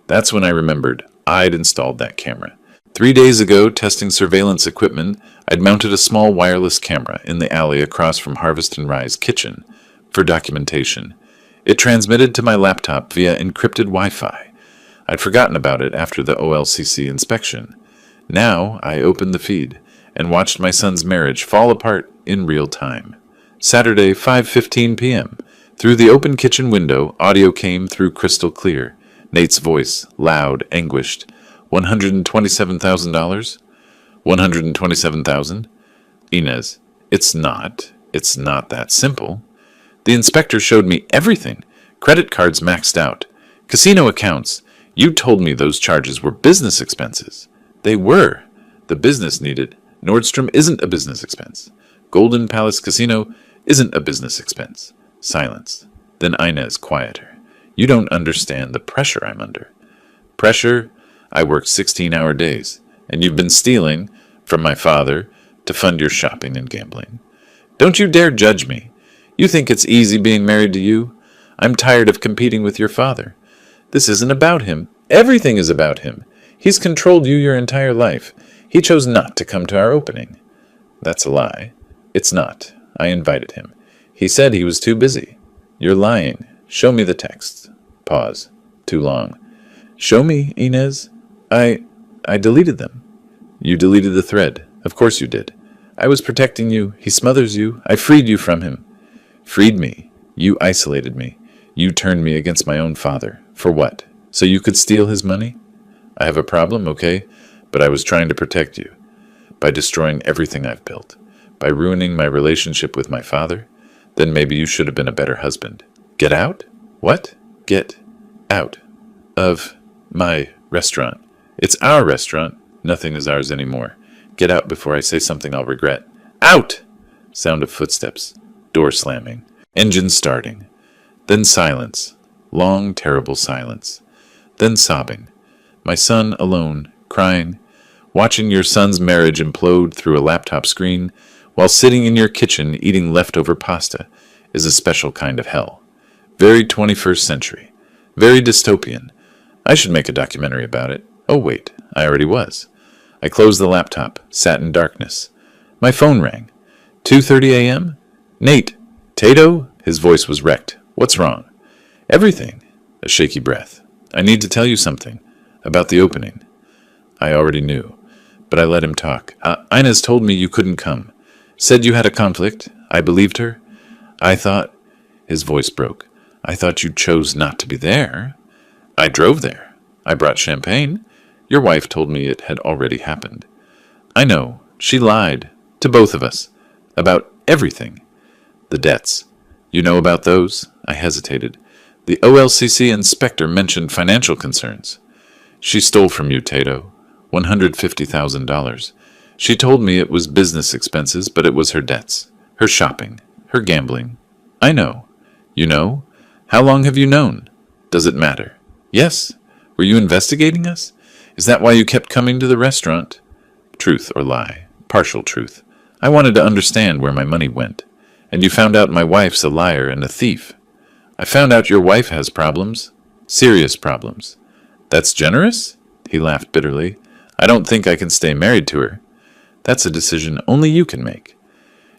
Speaker 1: That's when I remembered I'd installed that camera. 3 days ago, testing surveillance equipment, I'd mounted a small wireless camera in the alley across from Harvest and Rye's kitchen for documentation. It transmitted to my laptop via encrypted Wi-Fi. I'd forgotten about it after the OLCC inspection. Now I opened the feed and watched my son's marriage fall apart in real time. Saturday, 5:15 p.m. Through the open kitchen window, audio came through crystal clear. Nate's voice, loud, anguished. $127,000? $127,000? Inez, it's not that simple. The inspector showed me everything. Credit cards maxed out. Casino accounts. You told me those charges were business expenses. They were. The business needed. Nordstrom isn't a business expense. Golden Palace Casino isn't a business expense. Silence. Then Inez, quieter. You don't understand the pressure I'm under. Pressure? I work 16-hour days, and you've been stealing from my father to fund your shopping and gambling. Don't you dare judge me. You think it's easy being married to you? I'm tired of competing with your father. This isn't about him. Everything is about him. He's controlled you your entire life. He chose not to come to our opening. That's a lie. It's not. I invited him. He said he was too busy. You're lying. Show me the text. Pause. Too long. Show me, Inez. I deleted them. You deleted the thread. Of course you did. I was protecting you. He smothers you. I freed you from him. Freed me. You isolated me. You turned me against my own father. For what? So you could steal his money? I have a problem, okay? But I was trying to protect you. By destroying everything I've built. By ruining my relationship with my father. Then maybe you should have been a better husband. Get out? What? Get out of my restaurant. It's our restaurant. Nothing is ours anymore. Get out before I say something I'll regret. Out! Sound of footsteps. Door slamming. Engine starting. Then silence. Long, terrible silence. Then sobbing. My son alone, crying. Watching your son's marriage implode through a laptop screen while sitting in your kitchen eating leftover pasta is a special kind of hell. Very 21st century. Very dystopian. I should make a documentary about it. Oh wait, I already was. I closed the laptop, sat in darkness. My phone rang. 2:30 a.m.? Nate. Tato? His voice was wrecked. What's wrong? Everything. A shaky breath. I need to tell you something. About the opening. I already knew. But I let him talk. Inez told me you couldn't come. Said you had a conflict. I believed her. I thought... His voice broke. I thought you chose not to be there. I drove there. I brought champagne. Your wife told me it had already happened. I know. She lied. To both of us. About everything. The debts. You know about those? I hesitated. The OLCC inspector mentioned financial concerns. She stole from you, Tato. $150,000. She told me it was business expenses, but it was her debts. Her shopping. Her gambling. I know. You know? How long have you known? Does it matter? Yes. Were you investigating us? Is that why you kept coming to the restaurant? Truth or lie? Partial truth. I wanted to understand where my money went. And you found out my wife's a liar and a thief. I found out your wife has problems. Serious problems. That's generous? He laughed bitterly. I don't think I can stay married to her. That's a decision only you can make.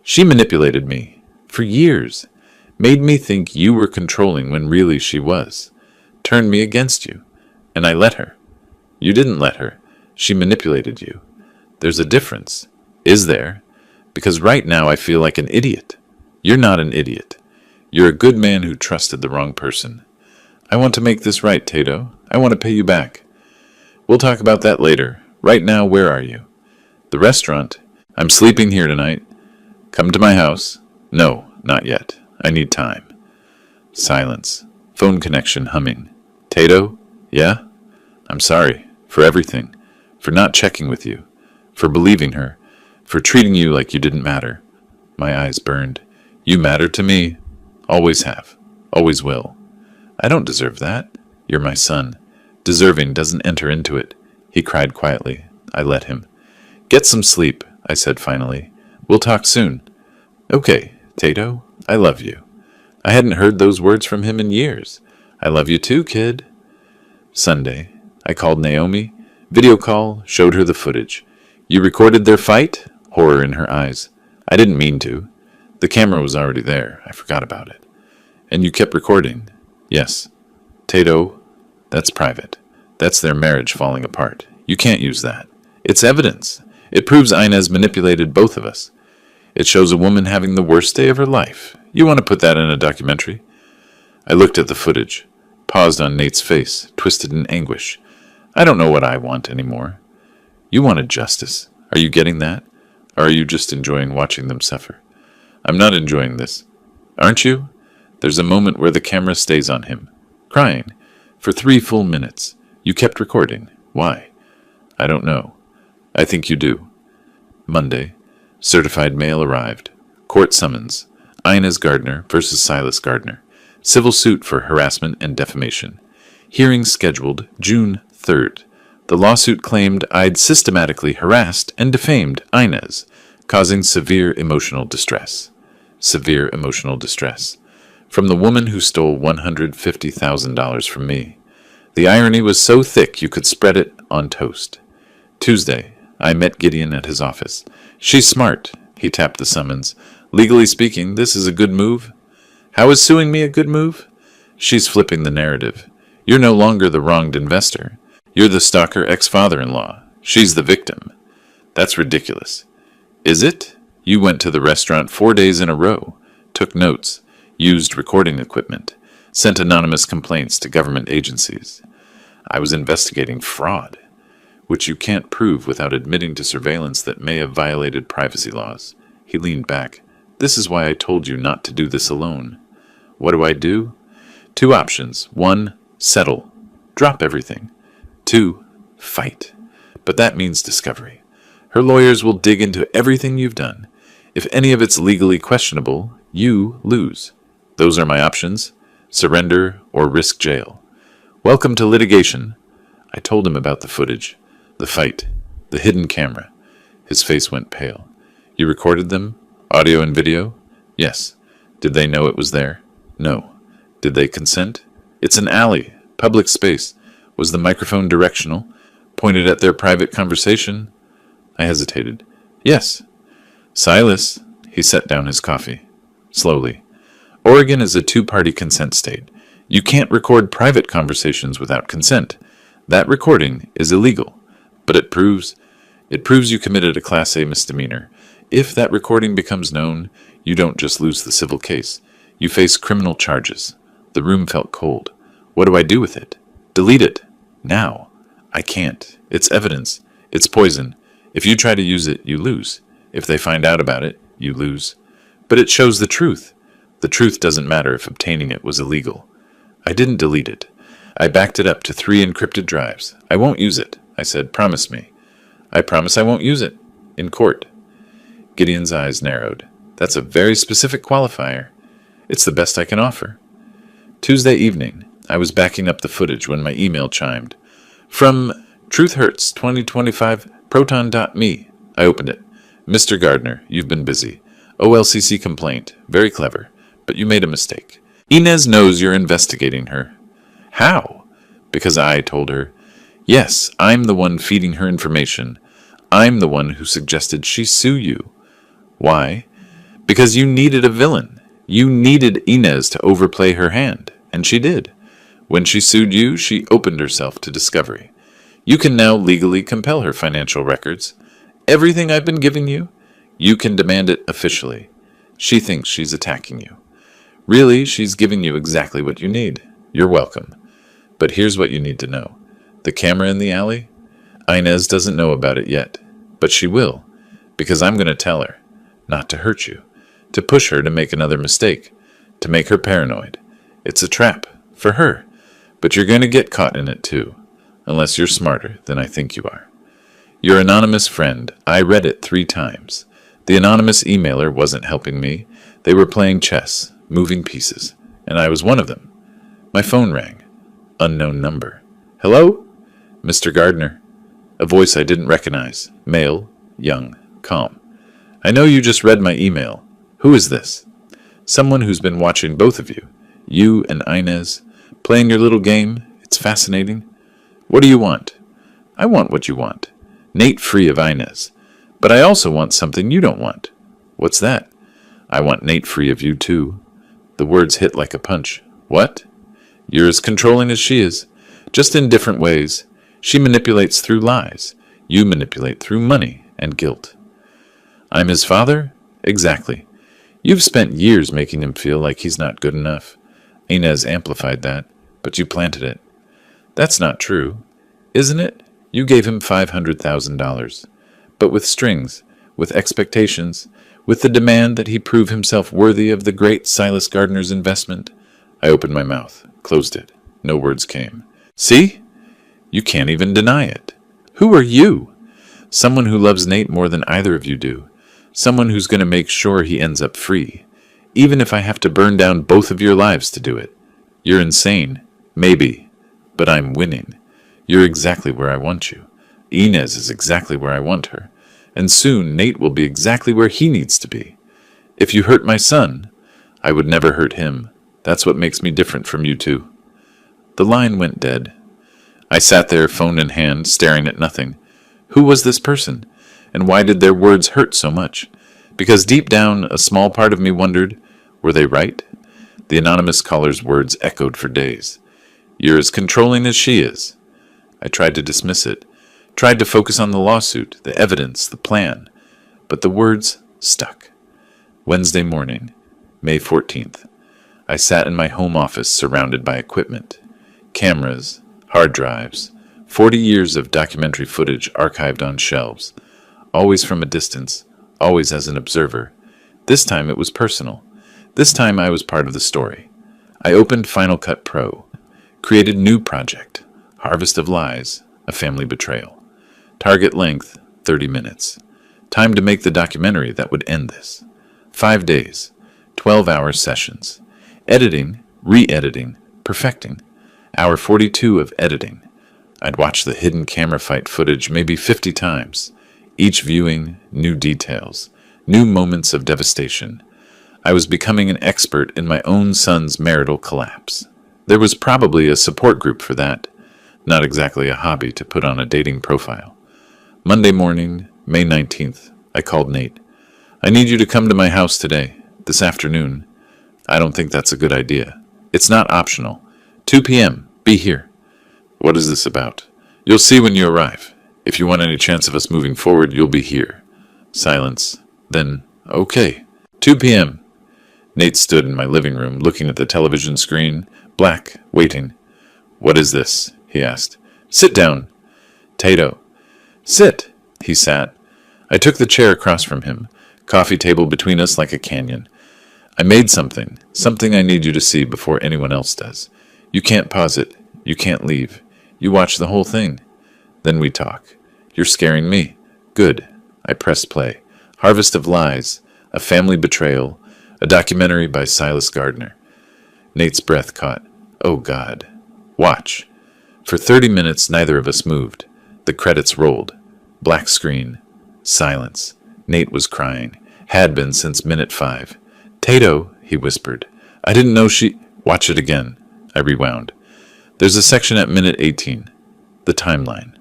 Speaker 1: She manipulated me. For years. Made me think you were controlling when really she was. Turned me against you. And I let her. You didn't let her. She manipulated you. There's a difference. Is there? Because right now I feel like an idiot. You're not an idiot. You're a good man who trusted the wrong person. I want to make this right, Tato. I want to pay you back. We'll talk about that later. Right now, where are you? The restaurant. I'm sleeping here tonight. Come to my house. No, not yet. I need time. Silence. Phone connection humming. Tato? Yeah? I'm sorry. For everything. For not checking with you. For believing her. For treating you like you didn't matter. My eyes burned. You matter to me. Always have. Always will. I don't deserve that. You're my son. Deserving doesn't enter into it. He cried quietly. I let him. Get some sleep, I said finally. We'll talk soon. Okay, Tato, I love you. I hadn't heard those words from him in years. I love you too, kid. Sunday. I called Naomi. Video call, showed her the footage. You recorded their fight? Horror in her eyes. I didn't mean to. The camera was already there. I forgot about it. And you kept recording? Yes. Tato, that's private. That's their marriage falling apart. You can't use that. It's evidence. It proves Inez manipulated both of us. It shows a woman having the worst day of her life. You want to put that in a documentary? I looked at the footage, paused on Nate's face, twisted in anguish. I don't know what I want anymore. You wanted justice. Are you getting that? Or are you just enjoying watching them suffer? I'm not enjoying this. Aren't you? There's a moment where the camera stays on him, crying, for 3 full minutes. You kept recording. Why? I don't know. I think you do. Monday. Certified mail arrived. Court summons. Inez Gardner versus Silas Gardner. Civil suit for harassment and defamation. Hearing scheduled June 3rd. The lawsuit claimed I'd systematically harassed and defamed Inez, causing severe emotional distress. Severe emotional distress. From the woman who stole $150,000 from me. The irony was so thick you could spread it on toast. Tuesday, I met Gideon at his office. She's smart, he tapped the summons. Legally speaking, this is a good move. How is suing me a good move? She's flipping the narrative. You're no longer the wronged investor. You're the stalker ex-father-in-law. She's the victim. That's ridiculous. Is it? You went to the restaurant 4 days in a row. Took notes. used recording equipment, sent anonymous complaints to government agencies. I was investigating fraud, which you can't prove without admitting to surveillance that may have violated privacy laws. He leaned back. This is why I told you not to do this alone. What do I do? 2 options. 1, settle. Drop everything. 2, fight. But that means discovery. Her lawyers will dig into everything you've done. If any of it's legally questionable, you lose. Those are my options. Surrender or risk jail. Welcome to litigation. I told him about the footage, the fight, the hidden camera. His face went pale. You recorded them? Audio and video? Yes. Did they know it was there? No. Did they consent? It's an alley, public space. Was the microphone directional? Pointed at their private conversation? I hesitated. Yes. Silas. He set down his coffee. Slowly. Oregon is a 2-party consent state. You can't record private conversations without consent. That recording is illegal. But it proves you committed a Class A misdemeanor. If that recording becomes known, you don't just lose the civil case. You face criminal charges. The room felt cold. What do I do with it? Delete it. Now. I can't. It's evidence. It's poison. If you try to use it, you lose. If they find out about it, you lose. But it shows the truth. The truth doesn't matter if obtaining it was illegal. I didn't delete it. I backed it up to 3 encrypted drives. I won't use it. I said, promise me. I promise I won't use it. In court. Gideon's eyes narrowed. That's a very specific qualifier. It's the best I can offer. Tuesday evening, I was backing up the footage when my email chimed. From Truth Hurts 2025 proton.me. I opened it. Mr. Gardner, you've been busy. OLCC complaint. Very clever. But you made a mistake. Inez knows you're investigating her. How? Because I told her. Yes, I'm the one feeding her information. I'm the one who suggested she sue you. Why? Because you needed a villain. You needed Inez to overplay her hand, and she did. When she sued you, she opened herself to discovery. You can now legally compel her financial records. Everything I've been giving you, you can demand it officially. She thinks she's attacking you. Really, she's giving you exactly what you need. You're welcome. But here's what you need to know. The camera in the alley? Inez doesn't know about it yet, but she will, because I'm going to tell her. Not to hurt you, to push her to make another mistake, to make her paranoid. It's a trap, for her, but you're going to get caught in it too, unless you're smarter than I think you are. Your anonymous friend, I read it 3 times. The anonymous emailer wasn't helping me. They were playing chess, moving pieces, and I was one of them. My phone rang. Unknown number. Hello? Mr. Gardner. A voice I didn't recognize. Male, young, calm. I know you just read my email. Who is this? Someone who's been watching both of you. You and Inez. Playing your little game. It's fascinating. What do you want? I want what you want. Nate free of Inez. But I also want something you don't want. What's that? I want Nate free of you too. The words hit like a punch. What? You're as controlling as she is. Just in different ways. She manipulates through lies. You manipulate through money and guilt. I'm his father? Exactly. You've spent years making him feel like he's not good enough. Inez amplified that, but you planted it. That's not true. Isn't it? You gave him $500,000. But with strings, with expectations, with the demand that he prove himself worthy of the great Silas Gardner's investment. I opened my mouth, closed it. No words came. See? You can't even deny it. Who are you? Someone who loves Nate more than either of you do. Someone who's going to make sure he ends up free. Even if I have to burn down both of your lives to do it. You're insane. Maybe. But I'm winning. You're exactly where I want you. Inez is exactly where I want her. And soon Nate will be exactly where he needs to be. If you hurt my son, I would never hurt him. That's what makes me different from you two. The line went dead. I sat there, phone in hand, staring at nothing. Who was this person? And why did their words hurt so much? Because deep down, a small part of me wondered, were they right? The anonymous caller's words echoed for days. You're as controlling as she is. I tried to dismiss it, tried to focus on the lawsuit, the evidence, the plan, but the words stuck. Wednesday morning, May 14th. I sat in my home office surrounded by equipment. Cameras, hard drives, 40 years of documentary footage archived on shelves. Always from a distance, always as an observer. This time it was personal. This time I was part of the story. I opened Final Cut Pro, created new project, Harvest of Lies, a family betrayal. Target length, 30 minutes. Time to make the documentary that would end this. 5 days, 12-hour sessions. Editing, re-editing, perfecting. Hour 42 of editing. I'd watched the hidden camera fight footage maybe 50 times. Each viewing, new details, new moments of devastation. I was becoming an expert in my own son's marital collapse. There was probably a support group for that. Not exactly a hobby to put on a dating profile. Monday morning, May 19th, I called Nate. I need you to come to my house today, this afternoon. I don't think that's a good idea. It's not optional. 2 p.m., be here. What is this about? You'll see when you arrive. If you want any chance of us moving forward, you'll be here. Silence. Then, okay. 2 p.m. Nate stood in my living room, looking at the television screen, black, waiting. What is this? He asked. Sit down. Tato. Sit. He sat. I took the chair across from him, coffee table between us like a canyon. I made something I need you to see before anyone else does. You can't pause it. You can't leave. You watch the whole thing. Then we talk. You're scaring me. Good. I pressed play. Harvest of Lies, a family betrayal, a documentary by Silas Gardner. Nate's breath caught. Oh, God. Watch. For 30 minutes, neither of us moved. The credits rolled. Black screen. Silence. Nate was crying. Had been since minute 5. Tato, he whispered. I didn't know she... Watch it again. I rewound. There's a section at minute 18. The timeline.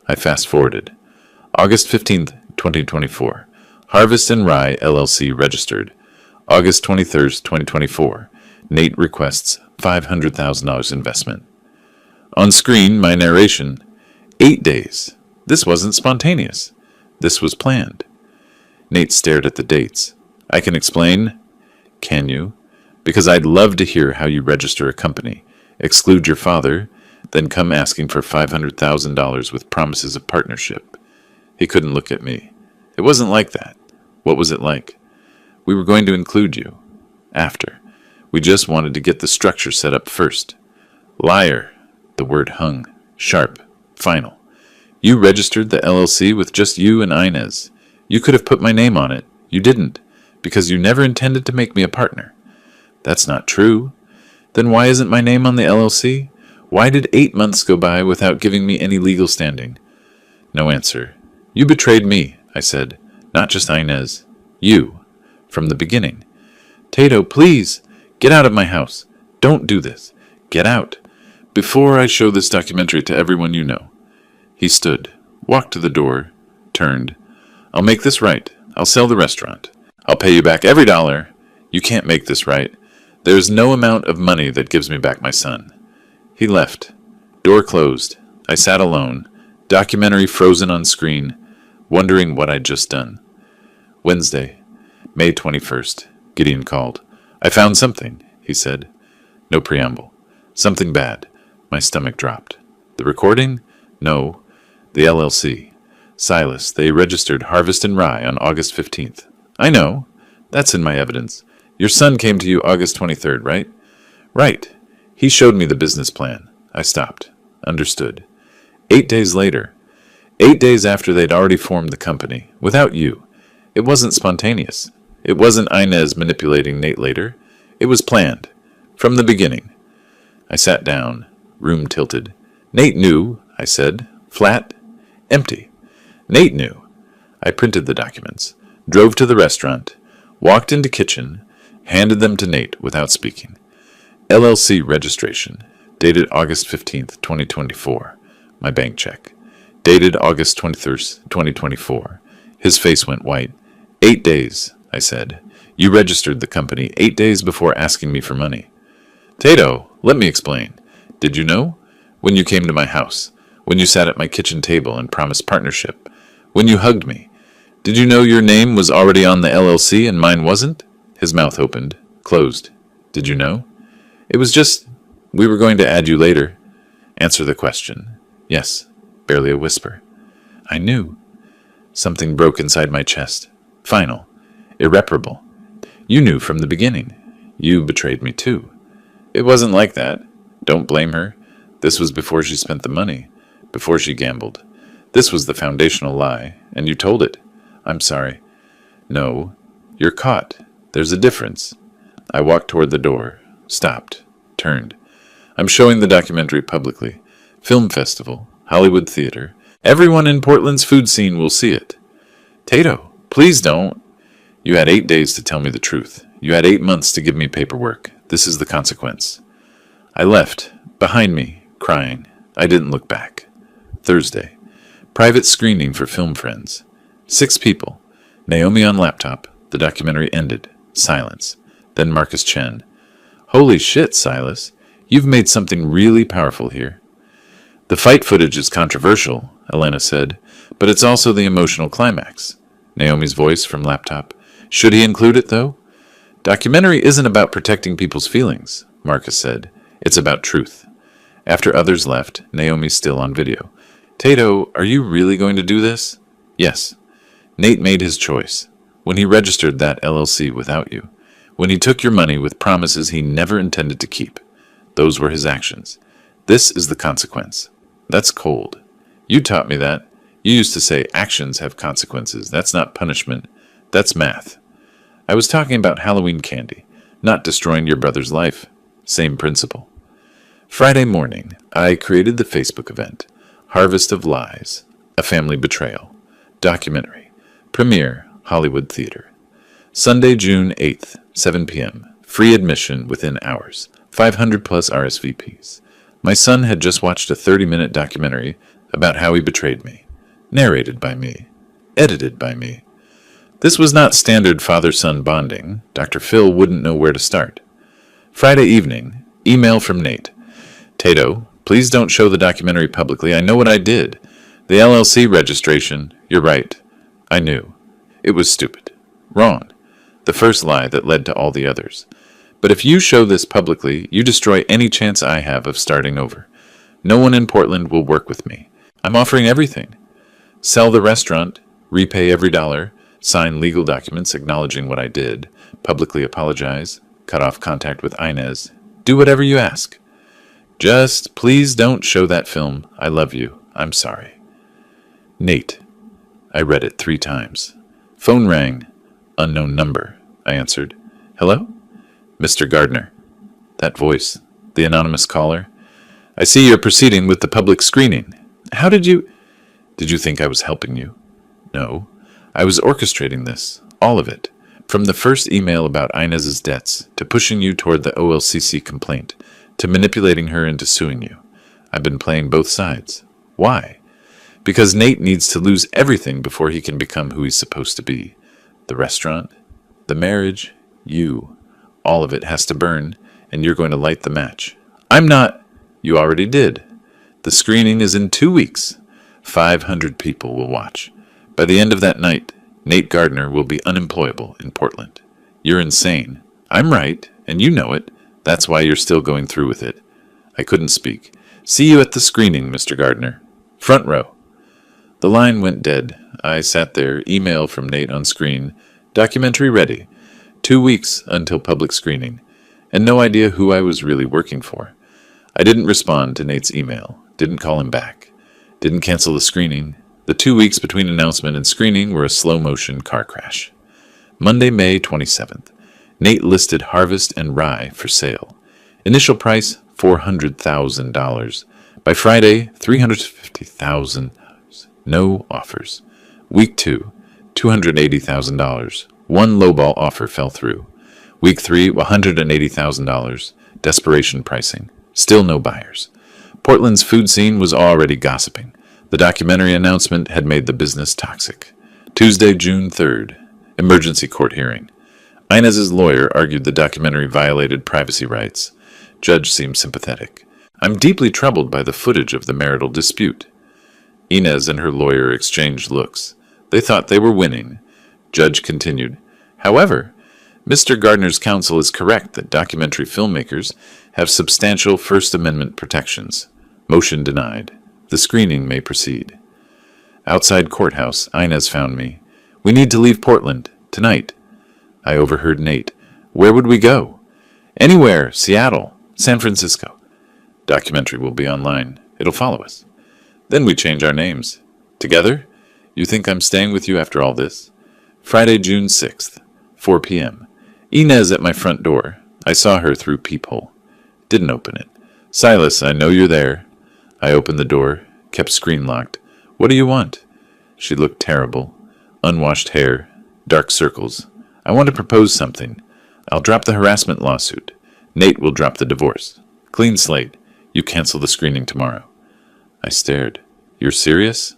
Speaker 1: I fast-forwarded. August 15th, 2024. Harvest and Rye, LLC registered. August 23rd, 2024. Nate requests $500,000 investment. On screen, my narration. 8 days. This wasn't spontaneous. This was planned. Nate stared at the dates. I can explain. Can you? Because I'd love to hear how you register a company, exclude your father, then come asking for $500,000 with promises of partnership. He couldn't look at me. It wasn't like that. What was it like? We were going to include you. After. We just wanted to get the structure set up first. Liar. The word hung. Sharp. Final. You registered the LLC with just you and Inez. You could have put my name on it. You didn't, because you never intended to make me a partner. That's not true. Then why isn't my name on the LLC? Why did 8 months go by without giving me any legal standing? No answer. You betrayed me, I said. Not just Inez. You. From the beginning. Tato, please. Get out of my house. Don't do this. Get out. Before I show this documentary to everyone you know. He stood, walked to the door, turned. I'll make this right. I'll sell the restaurant. I'll pay you back every dollar. You can't make this right. There is no amount of money that gives me back my son. He left. Door closed. I sat alone, documentary frozen on screen, wondering what I'd just done. Wednesday, May 21st. Gideon called. I found something, he said. No preamble. Something bad. My stomach dropped. The recording? No. The LLC. Silas, they registered Harvest and Rye on August 15th. I know. That's in my evidence. Your son came to you August 23rd, right? Right. He showed me the business plan. I stopped. Understood. 8 days later. 8 days after they'd already formed the company. Without you. It wasn't spontaneous. It wasn't Inez manipulating Nate later. It was planned. From the beginning. I sat down. Room tilted. Nate knew, I said. Flat. Empty. Nate knew. I printed the documents. Drove to the restaurant. Walked into kitchen. Handed them to Nate without speaking. LLC registration. Dated August 15th, 2024. My bank check. Dated August 23rd, 2024. His face went white. 8 days, I said. You registered the company 8 days before asking me for money. Tato, let me explain. Did you know? When you came to my house. When you sat at my kitchen table and promised partnership. When you hugged me. Did you know your name was already on the LLC and mine wasn't? His mouth opened. Closed. Did you know? It was just, we were going to add you later. Answer the question. Yes, barely a whisper. I knew. Something broke inside my chest. Final. Irreparable. You knew from the beginning. You betrayed me too. It wasn't like that. Don't blame her. This was before she spent the money, before she gambled. This was the foundational lie, and you told it. I'm sorry. No, you're caught. There's a difference. I walked toward the door, stopped, turned. I'm showing the documentary publicly. Film festival, Hollywood theater. Everyone in Portland's food scene will see it. Tato, please don't. You had 8 days to tell me the truth. You had 8 months to give me paperwork. This is the consequence. I left, behind me, crying. I didn't look back. Thursday. Private screening for film friends. 6 people. Naomi on laptop. The documentary ended. Silence. Then Marcus Chen. Holy shit, Silas. You've made something really powerful here. The fight footage is controversial, Elena said, but it's also the emotional climax. Naomi's voice from laptop. Should he include it, though? Documentary isn't about protecting people's feelings, Marcus said. It's about truth. After others left, Naomi's still on video. Tato, are you really going to do this? Yes. Nate made his choice. When he registered that LLC without you. When he took your money with promises he never intended to keep. Those were his actions. This is the consequence. That's cold. You taught me that. You used to say actions have consequences. That's not punishment. That's math. I was talking about Halloween candy, not destroying your brother's life. Same principle. Friday morning, I created the Facebook event, Harvest of Lies, A Family Betrayal, documentary, premiere, Hollywood Theater. Sunday, June 8th, 7 p.m., free admission within hours, 500 plus RSVPs. My son had just watched a 30-minute documentary about how he betrayed me, narrated by me, edited by me. This was not standard father-son bonding. Dr. Phil wouldn't know where to start. Friday evening, email from Nate. Tato, please don't show the documentary publicly. I know what I did. The LLC registration, you're right. I knew. It was stupid. Wrong. The first lie that led to all the others. But if you show this publicly, you destroy any chance I have of starting over. No one in Portland will work with me. I'm offering everything. Sell the restaurant, repay every dollar, sign legal documents acknowledging what I did, publicly apologize, cut off contact with Inez, do whatever you ask. Just please don't show that film. I love you. I'm sorry. Nate. I read it 3 times. Phone rang. Unknown number. I answered. Hello? Mr. Gardner. That voice. The anonymous caller. I see you're proceeding with the public screening. How did you... Did you think I was helping you? No. I was orchestrating this. All of it. From the first email about Inez's debts, to pushing you toward the OLCC complaint, to manipulating her into suing you. I've been playing both sides. Why? Because Nate needs to lose everything before he can become who he's supposed to be. The restaurant, the marriage, you. All of it has to burn, and you're going to light the match. I'm not. You already did. The screening is in 2 weeks. 500 people will watch. By the end of that night, Nate Gardner will be unemployable in Portland. You're insane. I'm right, and you know it. That's why you're still going through with it. I couldn't speak. See you at the screening, Mr. Gardner. Front row. The line went dead. I sat there, email from Nate on screen. Documentary ready. 2 weeks until public screening. And no idea who I was really working for. I didn't respond to Nate's email. Didn't call him back. Didn't cancel the screening. The 2 weeks between announcement and screening were a slow-motion car crash. Monday, May 27th. Nate listed Harvest and Rye for sale. Initial price, $400,000. By Friday, $350,000. No offers. Week 2, $280,000. One lowball offer fell through. Week 3, $180,000. Desperation pricing. Still no buyers. Portland's food scene was already gossiping. The documentary announcement had made the business toxic. Tuesday, June 3rd. Emergency court hearing. Inez's lawyer argued the documentary violated privacy rights. Judge seemed sympathetic. I'm deeply troubled by the footage of the marital dispute. Inez and her lawyer exchanged looks. They thought they were winning. Judge continued. However, Mr. Gardner's counsel is correct that documentary filmmakers have substantial First Amendment protections. Motion denied. The screening may proceed. Outside courthouse, Inez found me. We need to leave Portland. Tonight. I overheard Nate. Where would we go? Anywhere. Seattle. San Francisco. Documentary will be online. It'll follow us. Then we change our names. Together? You think I'm staying with you after all this? Friday, June 6th, 4 p.m. Inez at my front door. I saw her through peephole. Didn't open it. Silas, I know you're there. I opened the door, kept screen locked. What do you want? She looked terrible. Unwashed hair, dark circles. I want to propose something. I'll drop the harassment lawsuit. Nate will drop the divorce. Clean slate. You cancel the screening tomorrow. I stared. You're serious?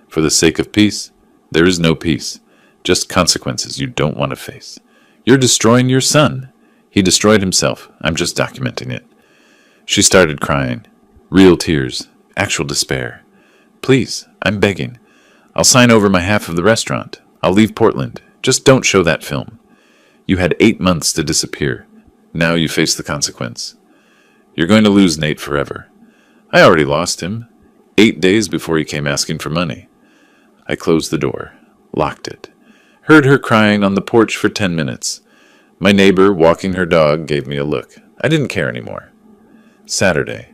Speaker 1: For the sake of peace? There is no peace. Just consequences you don't want to face. You're destroying your son. He destroyed himself. I'm just documenting it. She started crying. Real tears. Actual despair. Please, I'm begging. I'll sign over my half of the restaurant. I'll leave Portland. Just don't show that film. You had 8 months to disappear. Now you face the consequence. You're going to lose Nate forever. I already lost him. 8 days before he came asking for money. I closed the door. Locked it. Heard her crying on the porch for 10 minutes. My neighbor, walking her dog, gave me a look. I didn't care anymore. Saturday,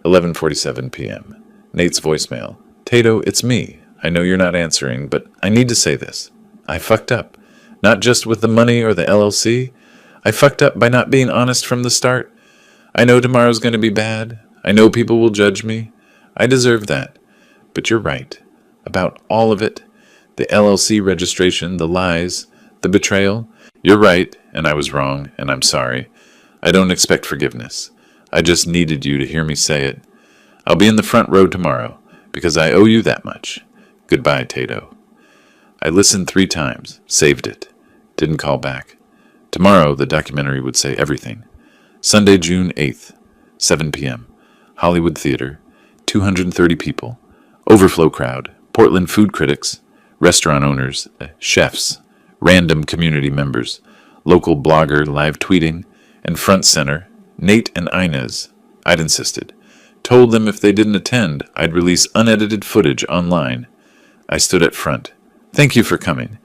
Speaker 1: 11:47 p.m. Nate's voicemail. Tato, it's me. I know you're not answering, but I need to say this. I fucked up. Not just with the money or the LLC. I fucked up by not being honest from the start. I know tomorrow's going to be bad. I know people will judge me. I deserve that. But you're right. About all of it. The LLC registration, the lies, the betrayal. You're right, and I was wrong, and I'm sorry. I don't expect forgiveness. I just needed you to hear me say it. I'll be in the front row tomorrow, because I owe you that much. Goodbye, Tato. I listened 3 times, saved it. Didn't call back. Tomorrow, the documentary would say everything. Sunday, June 8th, 7 p.m. Hollywood Theater. 230 people. Overflow crowd. Portland food critics. Restaurant owners. Chefs. Random community members. Local blogger live tweeting. And front center, Nate and Inez. I'd insisted. Told them if they didn't attend, I'd release unedited footage online. I stood at front. Thank you for coming.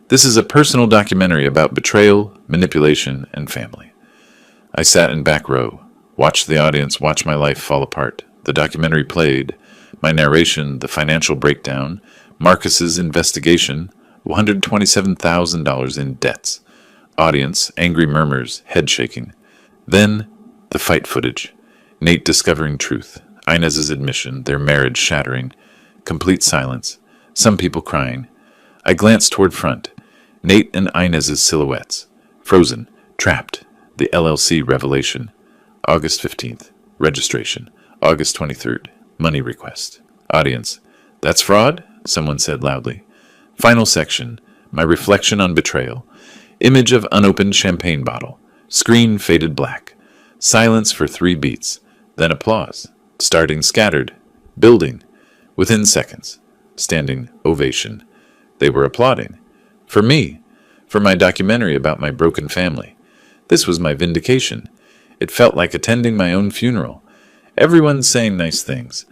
Speaker 1: This is a personal documentary about betrayal, manipulation, and family. I sat in back row, watched the audience watch my life fall apart. The documentary played, my narration, the financial breakdown, Marcus's investigation, $127,000 in debts. Audience, angry murmurs, head shaking. Then, the fight footage. Nate discovering truth. Inez's admission, their marriage shattering. Complete silence. Some people crying. I glanced toward front. Nate and Inez's silhouettes. Frozen. Trapped. The LLC revelation. August 15th. Registration. August 23rd. Money request. Audience. That's fraud? Someone said loudly. Final section. My reflection on betrayal. Image of unopened champagne bottle. Screen faded black. Silence for 3 beats. Then applause. Starting scattered. Building. Within seconds. Standing ovation. They were applauding. For me. For my documentary about my broken family. This was my vindication. It felt like attending my own funeral. Everyone saying nice things.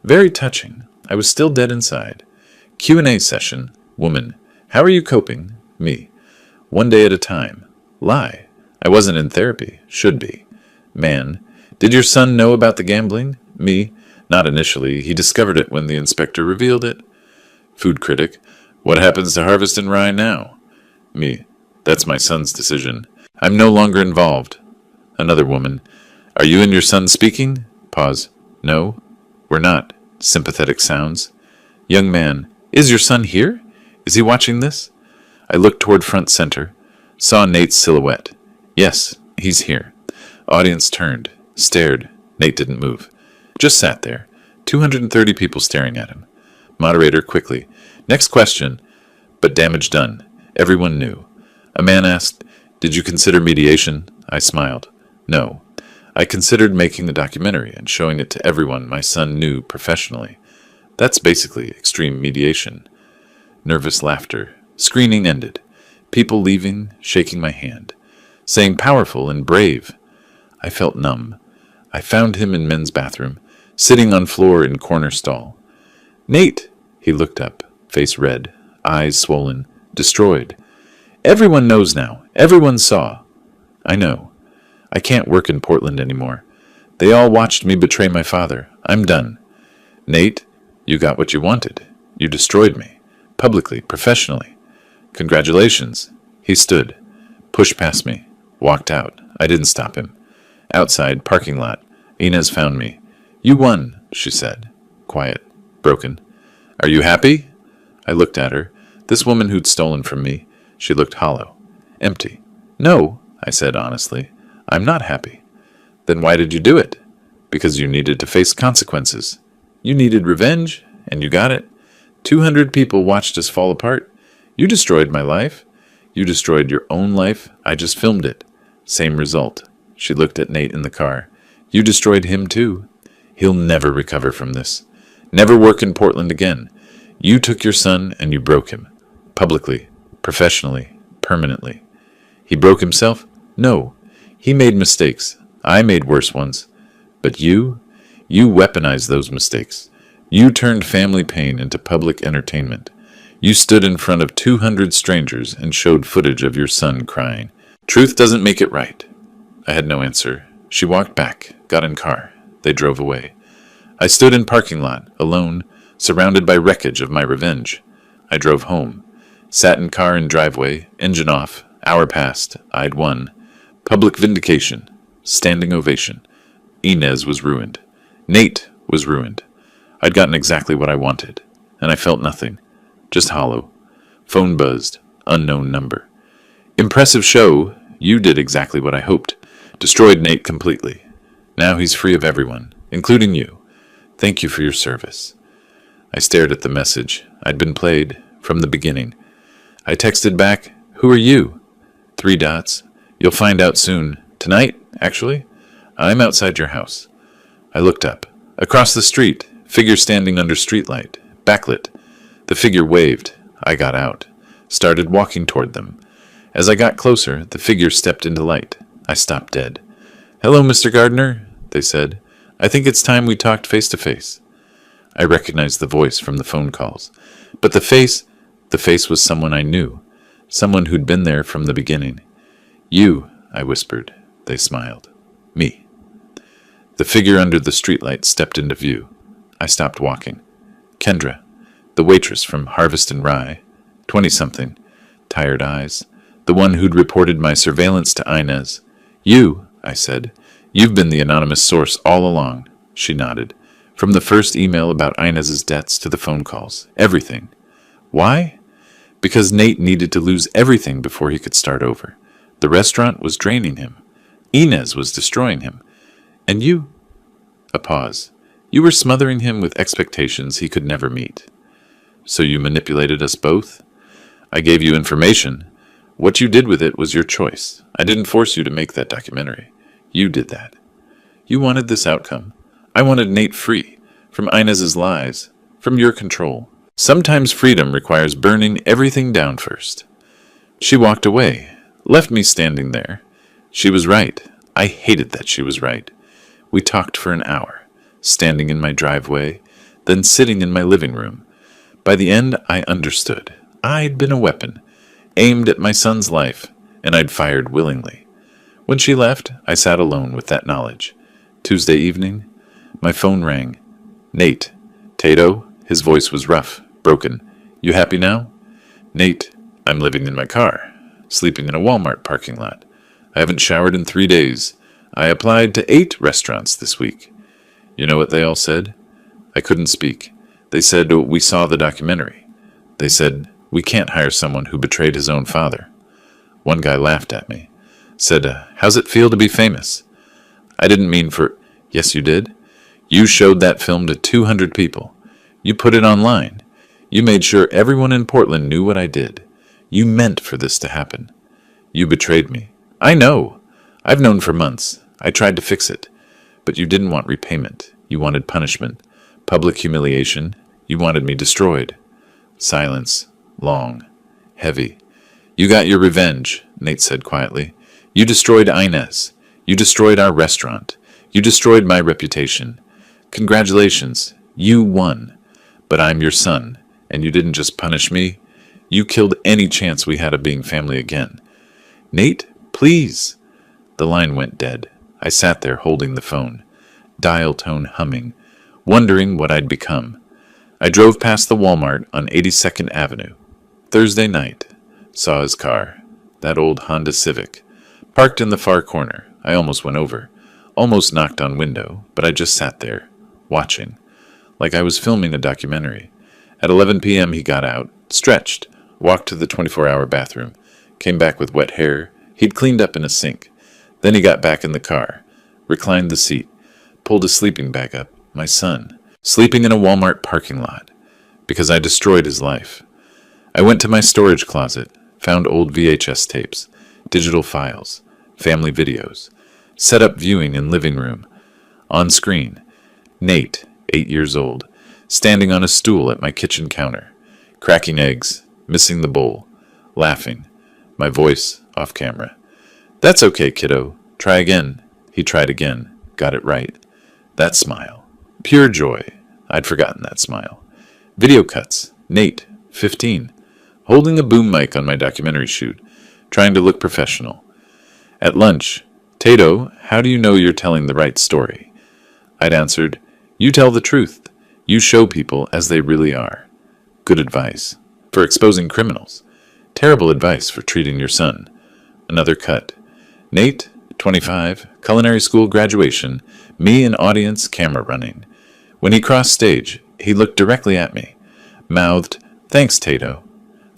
Speaker 1: Very touching. I was still dead inside. Q&A session. Woman. How are you coping? Me. 1 day at a time. Lie. I wasn't in therapy. Should be. Man. Did your son know about the gambling? Me. Not initially. He discovered it when the inspector revealed it. Food critic. What happens to Harvest and Rye now? Me. That's my son's decision. I'm no longer involved. Another woman. Are you and your son speaking? Pause. No. We're not. Sympathetic sounds. Young man. Is your son here? Is he watching this? I looked toward front center. Saw Nate's silhouette. Yes, he's here. Audience turned. Stared. Nate didn't move. Just sat there. 230 people staring at him. Moderator quickly. Next question. But damage done. Everyone knew. A man asked, Did you consider mediation? I smiled. No. I considered making the documentary and showing it to everyone my son knew professionally. That's basically extreme mediation. Nervous laughter. Screening ended. People leaving, shaking my hand. saying powerful and brave. I felt numb. I found him in men's bathroom, sitting on floor in corner stall. Nate! He looked up, face red, eyes swollen, destroyed. Everyone knows now. Everyone saw. I know. I can't work in Portland anymore. They all watched me betray my father. I'm done. Nate, you got what you wanted. You destroyed me. Publicly, professionally. Congratulations. He stood, pushed past me, walked out. I didn't stop him. Outside, parking lot. Inez found me. You won, she said. Quiet. Broken. Are you happy? I looked at her. This woman who'd stolen from me. She looked hollow. Empty. No, I said honestly. I'm not happy. Then why did you do it? Because you needed to face consequences. You needed revenge, and you got it. 200 people watched us fall apart. You destroyed my life. You destroyed your own life. I just filmed it. Same result. She looked at Nate in the car. You destroyed him too. He'll never recover from this. Never work in Portland again. You took your son and you broke him. Publicly, professionally, permanently. He broke himself? No. He made mistakes. I made worse ones. But you weaponized those mistakes. You turned family pain into public entertainment. You stood in front of 200 strangers and showed footage of your son crying. Truth doesn't make it right. I had no answer. She walked back, got in car. They drove away. I stood in parking lot, alone, surrounded by wreckage of my revenge. I drove home. Sat in car in driveway, engine off. Hour passed. I'd won. Public vindication. Standing ovation. Inez was ruined. Nate was ruined. I'd gotten exactly what I wanted, and I felt nothing. Just hollow. Phone buzzed. Unknown number. Impressive show. You did exactly what I hoped. Destroyed Nate completely. Now he's free of everyone, including you. Thank you for your service. I stared at the message. I'd been played from the beginning. I texted back, Who are you? 3 dots. You'll find out soon. Tonight, actually. I'm outside your house. I looked up. Across the street, figure standing under streetlight, backlit. The figure waved. I got out. Started walking toward them. As I got closer, the figure stepped into light. I stopped dead. Hello, Mr. Gardner, they said. I think it's time we talked face to face. I recognized the voice from the phone calls. But the face was someone I knew. Someone who'd been there from the beginning. You, I whispered. They smiled. Me. The figure under the streetlight stepped into view. I stopped walking. Kendra, the waitress from Harvest and Rye, 20-something, tired eyes, the one who'd reported my surveillance to Inez. You, I said. You've been the anonymous source all along. She nodded. From the first email about Inez's debts to the phone calls. Everything. Why? Because Nate needed to lose everything before he could start over. The restaurant was draining him. Inez was destroying him. And you? A pause. You were smothering him with expectations he could never meet. So you manipulated us both? I gave you information. What you did with it was your choice. I didn't force you to make that documentary. You did that. You wanted this outcome. I wanted Nate free, from Inez's lies, from your control. Sometimes freedom requires burning everything down first. She walked away, left me standing there. She was right. I hated that she was right. We talked for an hour, standing in my driveway, then sitting in my living room. By the end, I understood. I'd been a weapon, aimed at my son's life, and I'd fired willingly. When she left, I sat alone with that knowledge. Tuesday evening, my phone rang. Nate. Tato? His voice was rough, broken. You happy now? Nate, I'm living in my car, sleeping in a Walmart parking lot. I haven't showered in 3 days. I applied to 8 restaurants this week. You know what they all said? I couldn't speak. They said, we saw the documentary. They said, we can't hire someone who betrayed his own father. One guy laughed at me. Said, how's it feel to be famous? I didn't mean for... Yes, you did. You showed that film to 200 people. You put it online. You made sure everyone in Portland knew what I did. You meant for this to happen. You betrayed me. I know. I've known for months. I tried to fix it. But you didn't want repayment. You wanted punishment. Public humiliation. You wanted me destroyed. Silence. Long. Heavy. You got your revenge, Nate said quietly. You destroyed Inez. You destroyed our restaurant. You destroyed my reputation. Congratulations, you won. But I'm your son, and you didn't just punish me. You killed any chance we had of being family again. Nate, please. The line went dead. I sat there holding the phone, dial tone humming, wondering what I'd become. I drove past the Walmart on 82nd Avenue. Thursday night. Saw his car, that old Honda Civic, parked in the far corner. I almost went over, almost knocked on window, but I just sat there, watching, like I was filming a documentary. At 11 p.m. he got out, stretched, walked to the 24-hour bathroom, came back with wet hair he'd cleaned up in a sink. Then he got back in the car, reclined the seat, pulled a sleeping bag up. My son, sleeping in a Walmart parking lot, because I destroyed his life. I went to my storage closet, found old VHS tapes, digital files, family videos, set up viewing in living room. On screen, Nate, 8 years old, standing on a stool at my kitchen counter, cracking eggs, missing the bowl, laughing, my voice off camera. That's okay, kiddo. Try again. He tried again, got it right. That smile. Pure joy. I'd forgotten that smile. Video cuts. Nate, 15, holding a boom mic on my documentary shoot, trying to look professional. At lunch, Tato, how do you know you're telling the right story? I'd answered, you tell the truth. You show people as they really are. Good advice for exposing criminals. Terrible advice for treating your son. Another cut. Nate, 25, culinary school graduation, me and audience camera running. When he crossed stage, he looked directly at me, mouthed, thanks, Tato.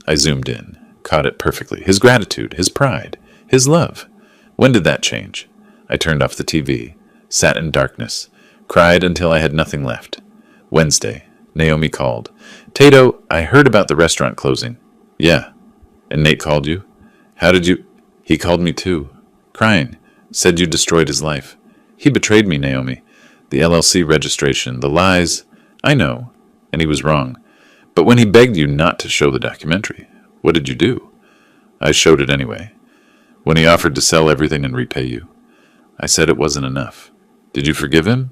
Speaker 1: I zoomed in, caught it perfectly. His gratitude, his pride, his love. When did that change? I turned off the TV, sat in darkness, cried until I had nothing left. Wednesday, Naomi called. Tato, I heard about the restaurant closing. Yeah. And Nate called you? How did you? He called me too. Crying. Said you destroyed his life. He betrayed me, Naomi. The LLC registration, the lies. I know. And he was wrong. But when he begged you not to show the documentary, what did you do? I showed it anyway. When he offered to sell everything and repay you, I said it wasn't enough. Did you forgive him?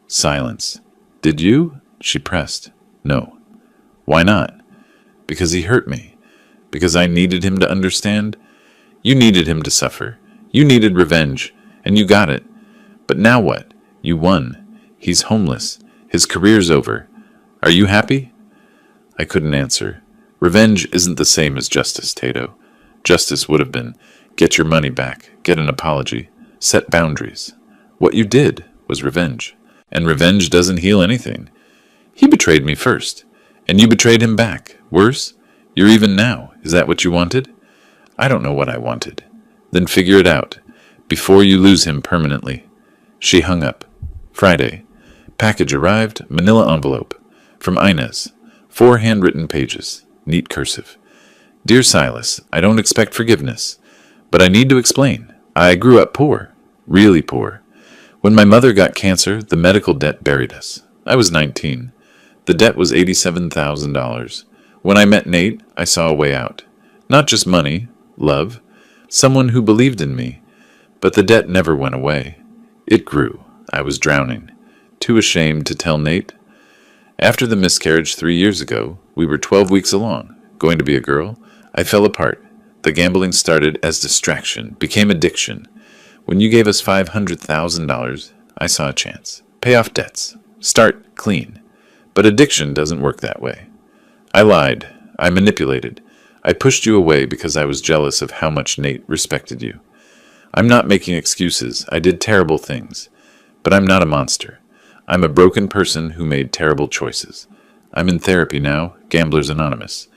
Speaker 1: Silence. Did you? She pressed. No. Why not? Because he hurt me. Because I needed him to understand. You needed him to suffer. You needed revenge, and you got it. But now what? You won. He's homeless. His career's over. Are you happy? I couldn't answer. Revenge isn't the same as justice, Tato. Justice would have been, get your money back, get an apology, set boundaries. What you did was revenge. And revenge doesn't heal anything. He betrayed me first, and you betrayed him back. Worse, you're even now. Is that what you wanted? I don't know what I wanted. Then figure it out, before you lose him permanently. She hung up. Friday. Package arrived, manila envelope. From Inez. 4 handwritten pages. Neat cursive. Dear Silas, I don't expect forgiveness, but I need to explain. I grew up poor. Really poor. When my mother got cancer, the medical debt buried us. I was 19. The debt was $87,000. When I met Nate, I saw a way out. Not just money, love, someone who believed in me. But the debt never went away. It grew. I was drowning. Too ashamed to tell Nate. After the miscarriage 3 years ago, we were 12 weeks along, going to be a girl. I fell apart. The gambling started as distraction, became addiction. When you gave us $500,000, I saw a chance. Pay off debts. Start clean. But addiction doesn't work that way. I lied. I manipulated. I pushed you away because I was jealous of how much Nate respected you. I'm not making excuses. I did terrible things. But I'm not a monster. I'm a broken person who made terrible choices. I'm in therapy now, Gamblers Anonymous.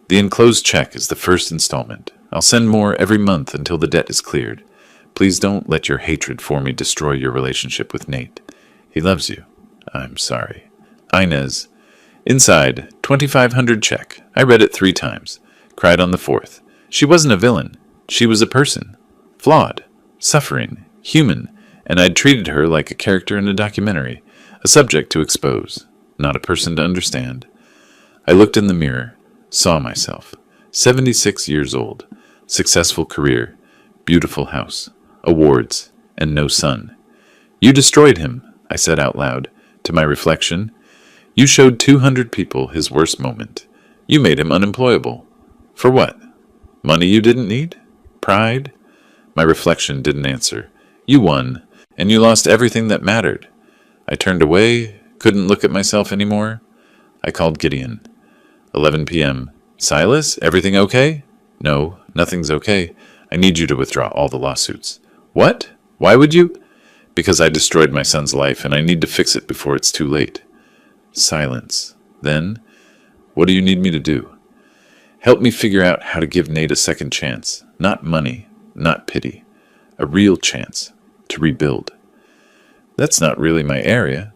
Speaker 1: The enclosed check is the first installment. I'll send more every month until the debt is cleared. Please don't let your hatred for me destroy your relationship with Nate. He loves you. I'm sorry. Inez. Inside, $2,500 check. I read it 3 times. Cried on the 4th. She wasn't a villain. She was a person. Flawed. Suffering. Human. And I'd treated her like a character in a documentary. A subject to expose. Not a person to understand. I looked in the mirror. Saw myself. 76 years old. Successful career. beautiful house, awards, and no son. You destroyed him, I said out loud, to my reflection. You showed 200 people his worst moment. You made him unemployable. For what? Money you didn't need? Pride? My reflection didn't answer. You won, and you lost everything that mattered. I turned away, couldn't look at myself anymore. I called Gideon. 11 p.m. Silas, everything okay? No, nothing's okay. I need you to withdraw all the lawsuits. What? Why would you? Because I destroyed my son's life, and I need to fix it before it's too late. Silence. Then, what do you need me to do? Help me figure out how to give Nate a second chance. Not money, not pity. A real chance to rebuild. That's not really my area.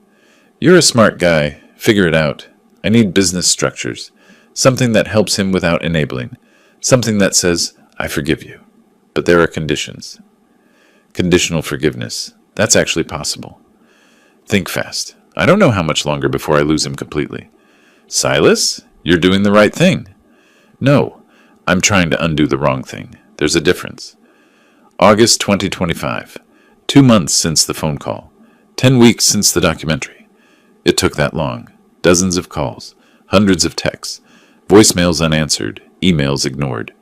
Speaker 1: You're a smart guy. Figure it out. I need business structures. Something that helps him without enabling. Something that says, I forgive you. But there are conditions. Conditional forgiveness. That's actually possible. Think fast. I don't know how much longer before I lose him completely. Silas, you're doing the right thing. No, I'm trying to undo the wrong thing. There's a difference. August 2025. 2 months since the phone call. 10 weeks since the documentary. It took that long. Dozens of calls. Hundreds of texts. Voicemails unanswered. Emails ignored.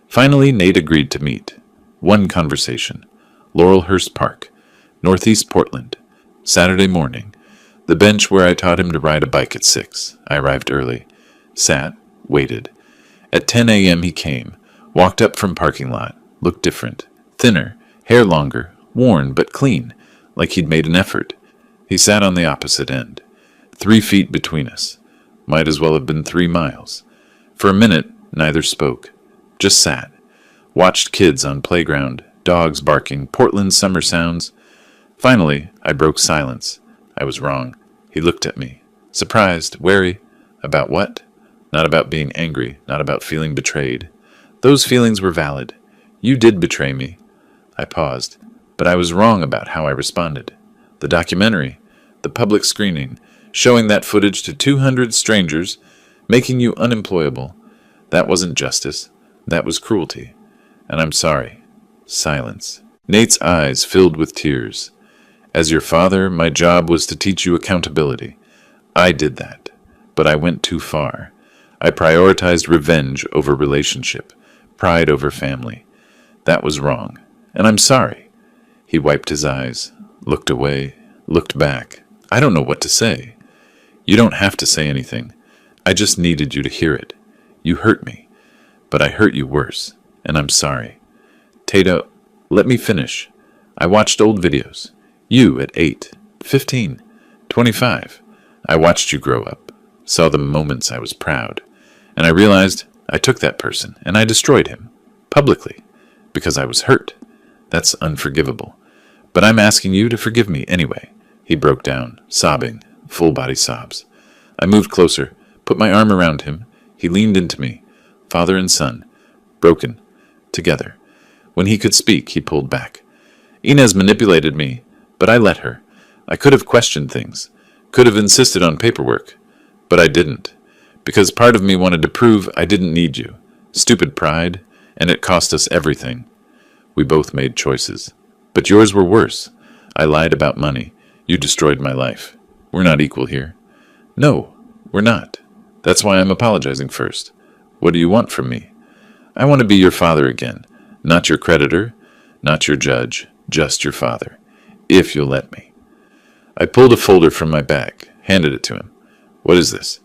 Speaker 1: Finally, Nate agreed to meet. One conversation. Laurelhurst Park, Northeast Portland. Saturday morning. The bench where I taught him to ride a bike at 6. I arrived early. Sat. Waited. At 10 a.m. he came. Walked up from parking lot. Looked different. Thinner. Hair longer. Worn but clean. Like he'd made an effort. He sat on the opposite end. 3 feet between us. Might as well have been 3 miles. For a minute, neither spoke. Just sat. Watched kids on playground. Dogs barking. Portland summer sounds. Finally, I broke silence. I was wrong. He looked at me. Surprised. Wary. About what? Not about being angry. Not about feeling betrayed. Those feelings were valid. You did betray me. I paused. But I was wrong about how I responded. The documentary. The public screening. Showing that footage to 200 strangers. Making you unemployable. That wasn't justice. That was cruelty. And I'm sorry. Silence. Nate's eyes filled with tears. As your father, my job was to teach you accountability. I did that. But I went too far. I prioritized revenge over relationship. Pride over family. That was wrong. And I'm sorry. He wiped his eyes. Looked away. Looked back. I don't know what to say. You don't have to say anything. I just needed you to hear it. You hurt me. But I hurt you worse. And I'm sorry. Tato, let me finish. I watched old videos. You at 8, 15, 25. I watched you grow up. Saw the moments I was proud. And I realized I took that person and I destroyed him. Publicly. Because I was hurt. That's unforgivable. But I'm asking you to forgive me anyway. He broke down, sobbing, full body sobs. I moved closer, put my arm around him. He leaned into me. Father and son. Broken. Together. When he could speak, he pulled back. Inez manipulated me, but I let her. I could have questioned things. Could have insisted on paperwork. But I didn't. Because part of me wanted to prove I didn't need you. Stupid pride. And it cost us everything. We both made choices. But yours were worse. I lied about money. You destroyed my life. We're not equal here. No, we're not. That's why I'm apologizing first. What do you want from me? I want to be your father again. Not your creditor, not your judge, just your father. If you'll let me. I pulled a folder from my bag, handed it to him. What is this?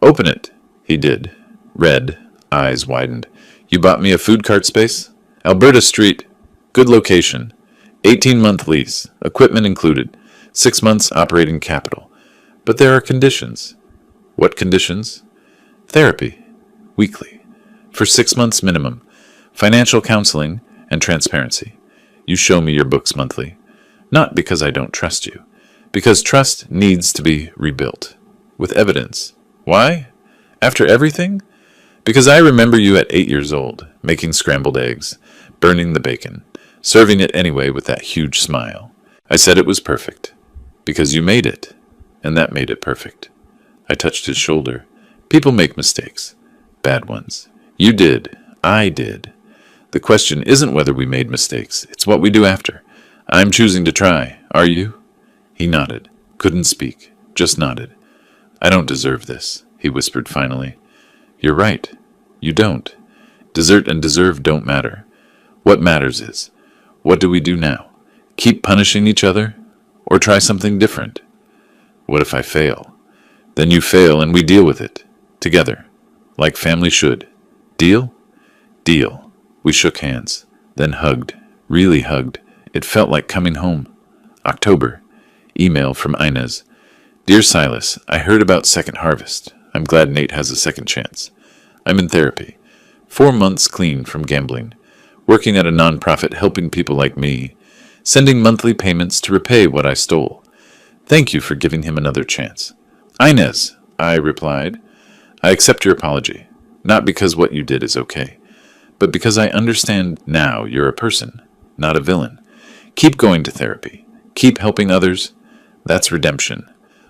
Speaker 1: Open it. He did. Read. Eyes widened. You bought me a food cart space? Alberta Street. Good location. 18-month lease. Equipment included. 6 months operating capital. But there are conditions. What conditions? Therapy. Weekly. For 6 months minimum. Financial counseling and transparency. You show me your books monthly. Not because I don't trust you. Because trust needs to be rebuilt. With evidence. Why? After everything? Because I remember you at 8 years old, making scrambled eggs, burning the bacon, serving it anyway with that huge smile. I said it was perfect. Because you made it. And that made it perfect. I touched his shoulder. People make mistakes. Bad ones. You did. I did. The question isn't whether we made mistakes, it's what we do after. I'm choosing to try. Are you? He nodded. Couldn't speak. Just nodded. I don't deserve this, he whispered finally. You're right. You don't. Desert and deserve don't matter. What matters is, what do we do now? Keep punishing each other? Or try something different? What if I fail? Then you fail and we deal with it. Together. Like family should. Deal? Deal. We shook hands. Then hugged. Really hugged. It felt like coming home. October. Email from Inez. Dear Silas, I heard about Second Harvest. I'm glad Nate has a second chance. I'm in therapy. 4 months clean from gambling. Working at a nonprofit helping people like me. Sending monthly payments to repay what I stole. Thank you for giving him another chance. Inez, I replied. I accept your apology. Not because what you did is okay, but because I understand now you're a person, not a villain. Keep going to therapy. Keep helping others. That's redemption.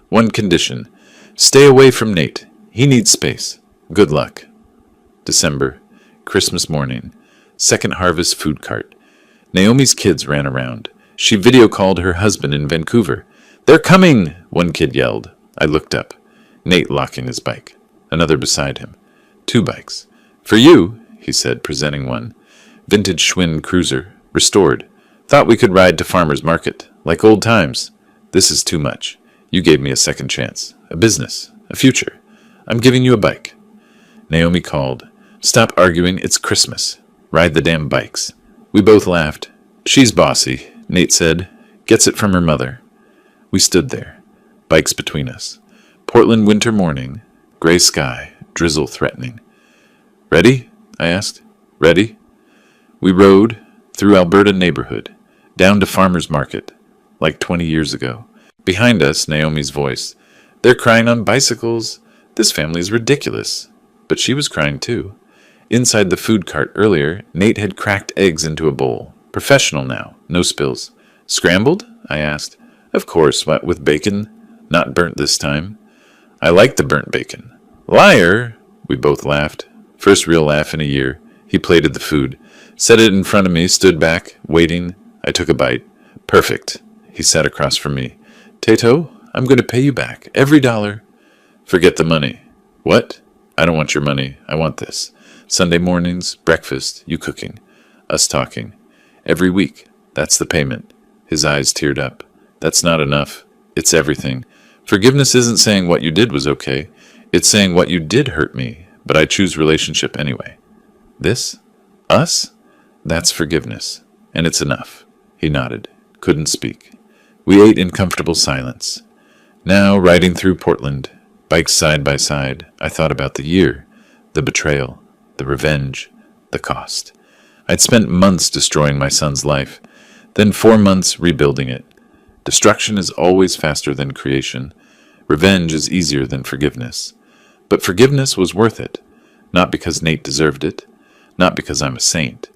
Speaker 1: One condition. Stay away from Nate. He needs space. Good luck. December. Christmas morning. Second Harvest food cart. Naomi's kids ran around. She video called her husband in Vancouver. They're coming, one kid yelled. I looked up. Nate locking his bike. Another beside him. 2 bikes. For you, he said, presenting one. Vintage Schwinn cruiser. Restored. Thought we could ride to farmer's market. Like old times. This is too much. You gave me a second chance. A business. A future. I'm giving you a bike. Naomi called. Stop arguing. It's Christmas. Ride the damn bikes. We both laughed. She's bossy, Nate said. Gets it from her mother. We stood there. Bikes between us. Portland winter morning. Gray sky. Drizzle threatening. Ready? I asked. Ready? We rode through Alberta neighborhood. Down to farmer's market. Like 20 years ago. Behind us, Naomi's voice. They're crying on bicycles. This family's ridiculous. But she was crying too. Inside the food cart earlier, Nate had cracked eggs into a bowl. Professional now. No spills. Scrambled? I asked. Of course, what, with bacon? Not burnt this time. I like the burnt bacon. Liar! We both laughed. First real laugh in a year. He plated the food. Set it in front of me, stood back, waiting. I took a bite. Perfect. He sat across from me. Tato, I'm going to pay you back. Every dollar. Forget the money. What? I don't want your money. I want this. Sunday mornings, breakfast, you cooking. Us talking. Every week. That's the payment. His eyes teared up. That's not enough. It's everything. Forgiveness isn't saying what you did was okay. It's saying what you did hurt me, but I choose relationship anyway. This? Us? That's forgiveness. And it's enough. He nodded. Couldn't speak. We ate in comfortable silence. Now, riding through Portland, bikes side by side, I thought about the year, the betrayal, the revenge, the cost. I'd spent months destroying my son's life, then 4 months rebuilding it. Destruction is always faster than creation. Revenge is easier than forgiveness. But forgiveness was worth it, not because Nate deserved it, not because I'm a saint,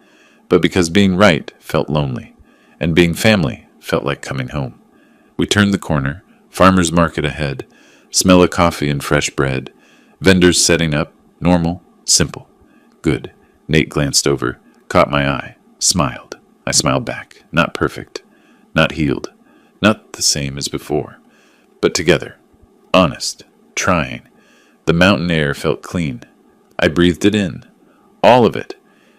Speaker 1: but because being right felt lonely, and being family felt like coming home. We turned the corner, farmer's market ahead, smell of coffee and fresh bread, vendors setting up, normal, simple. Good. Nate glanced over, caught my eye, smiled. I smiled back. Not perfect. Not healed. Not the same as before. But together. Honest. Trying. The mountain air felt clean. I breathed it in. All of it.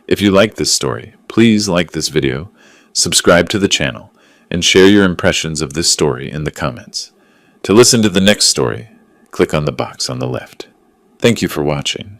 Speaker 1: If you like this story, please like this video, subscribe to the channel, and share your impressions of this story in the comments. To listen to the next story, click on the box on the left. Thank you for watching.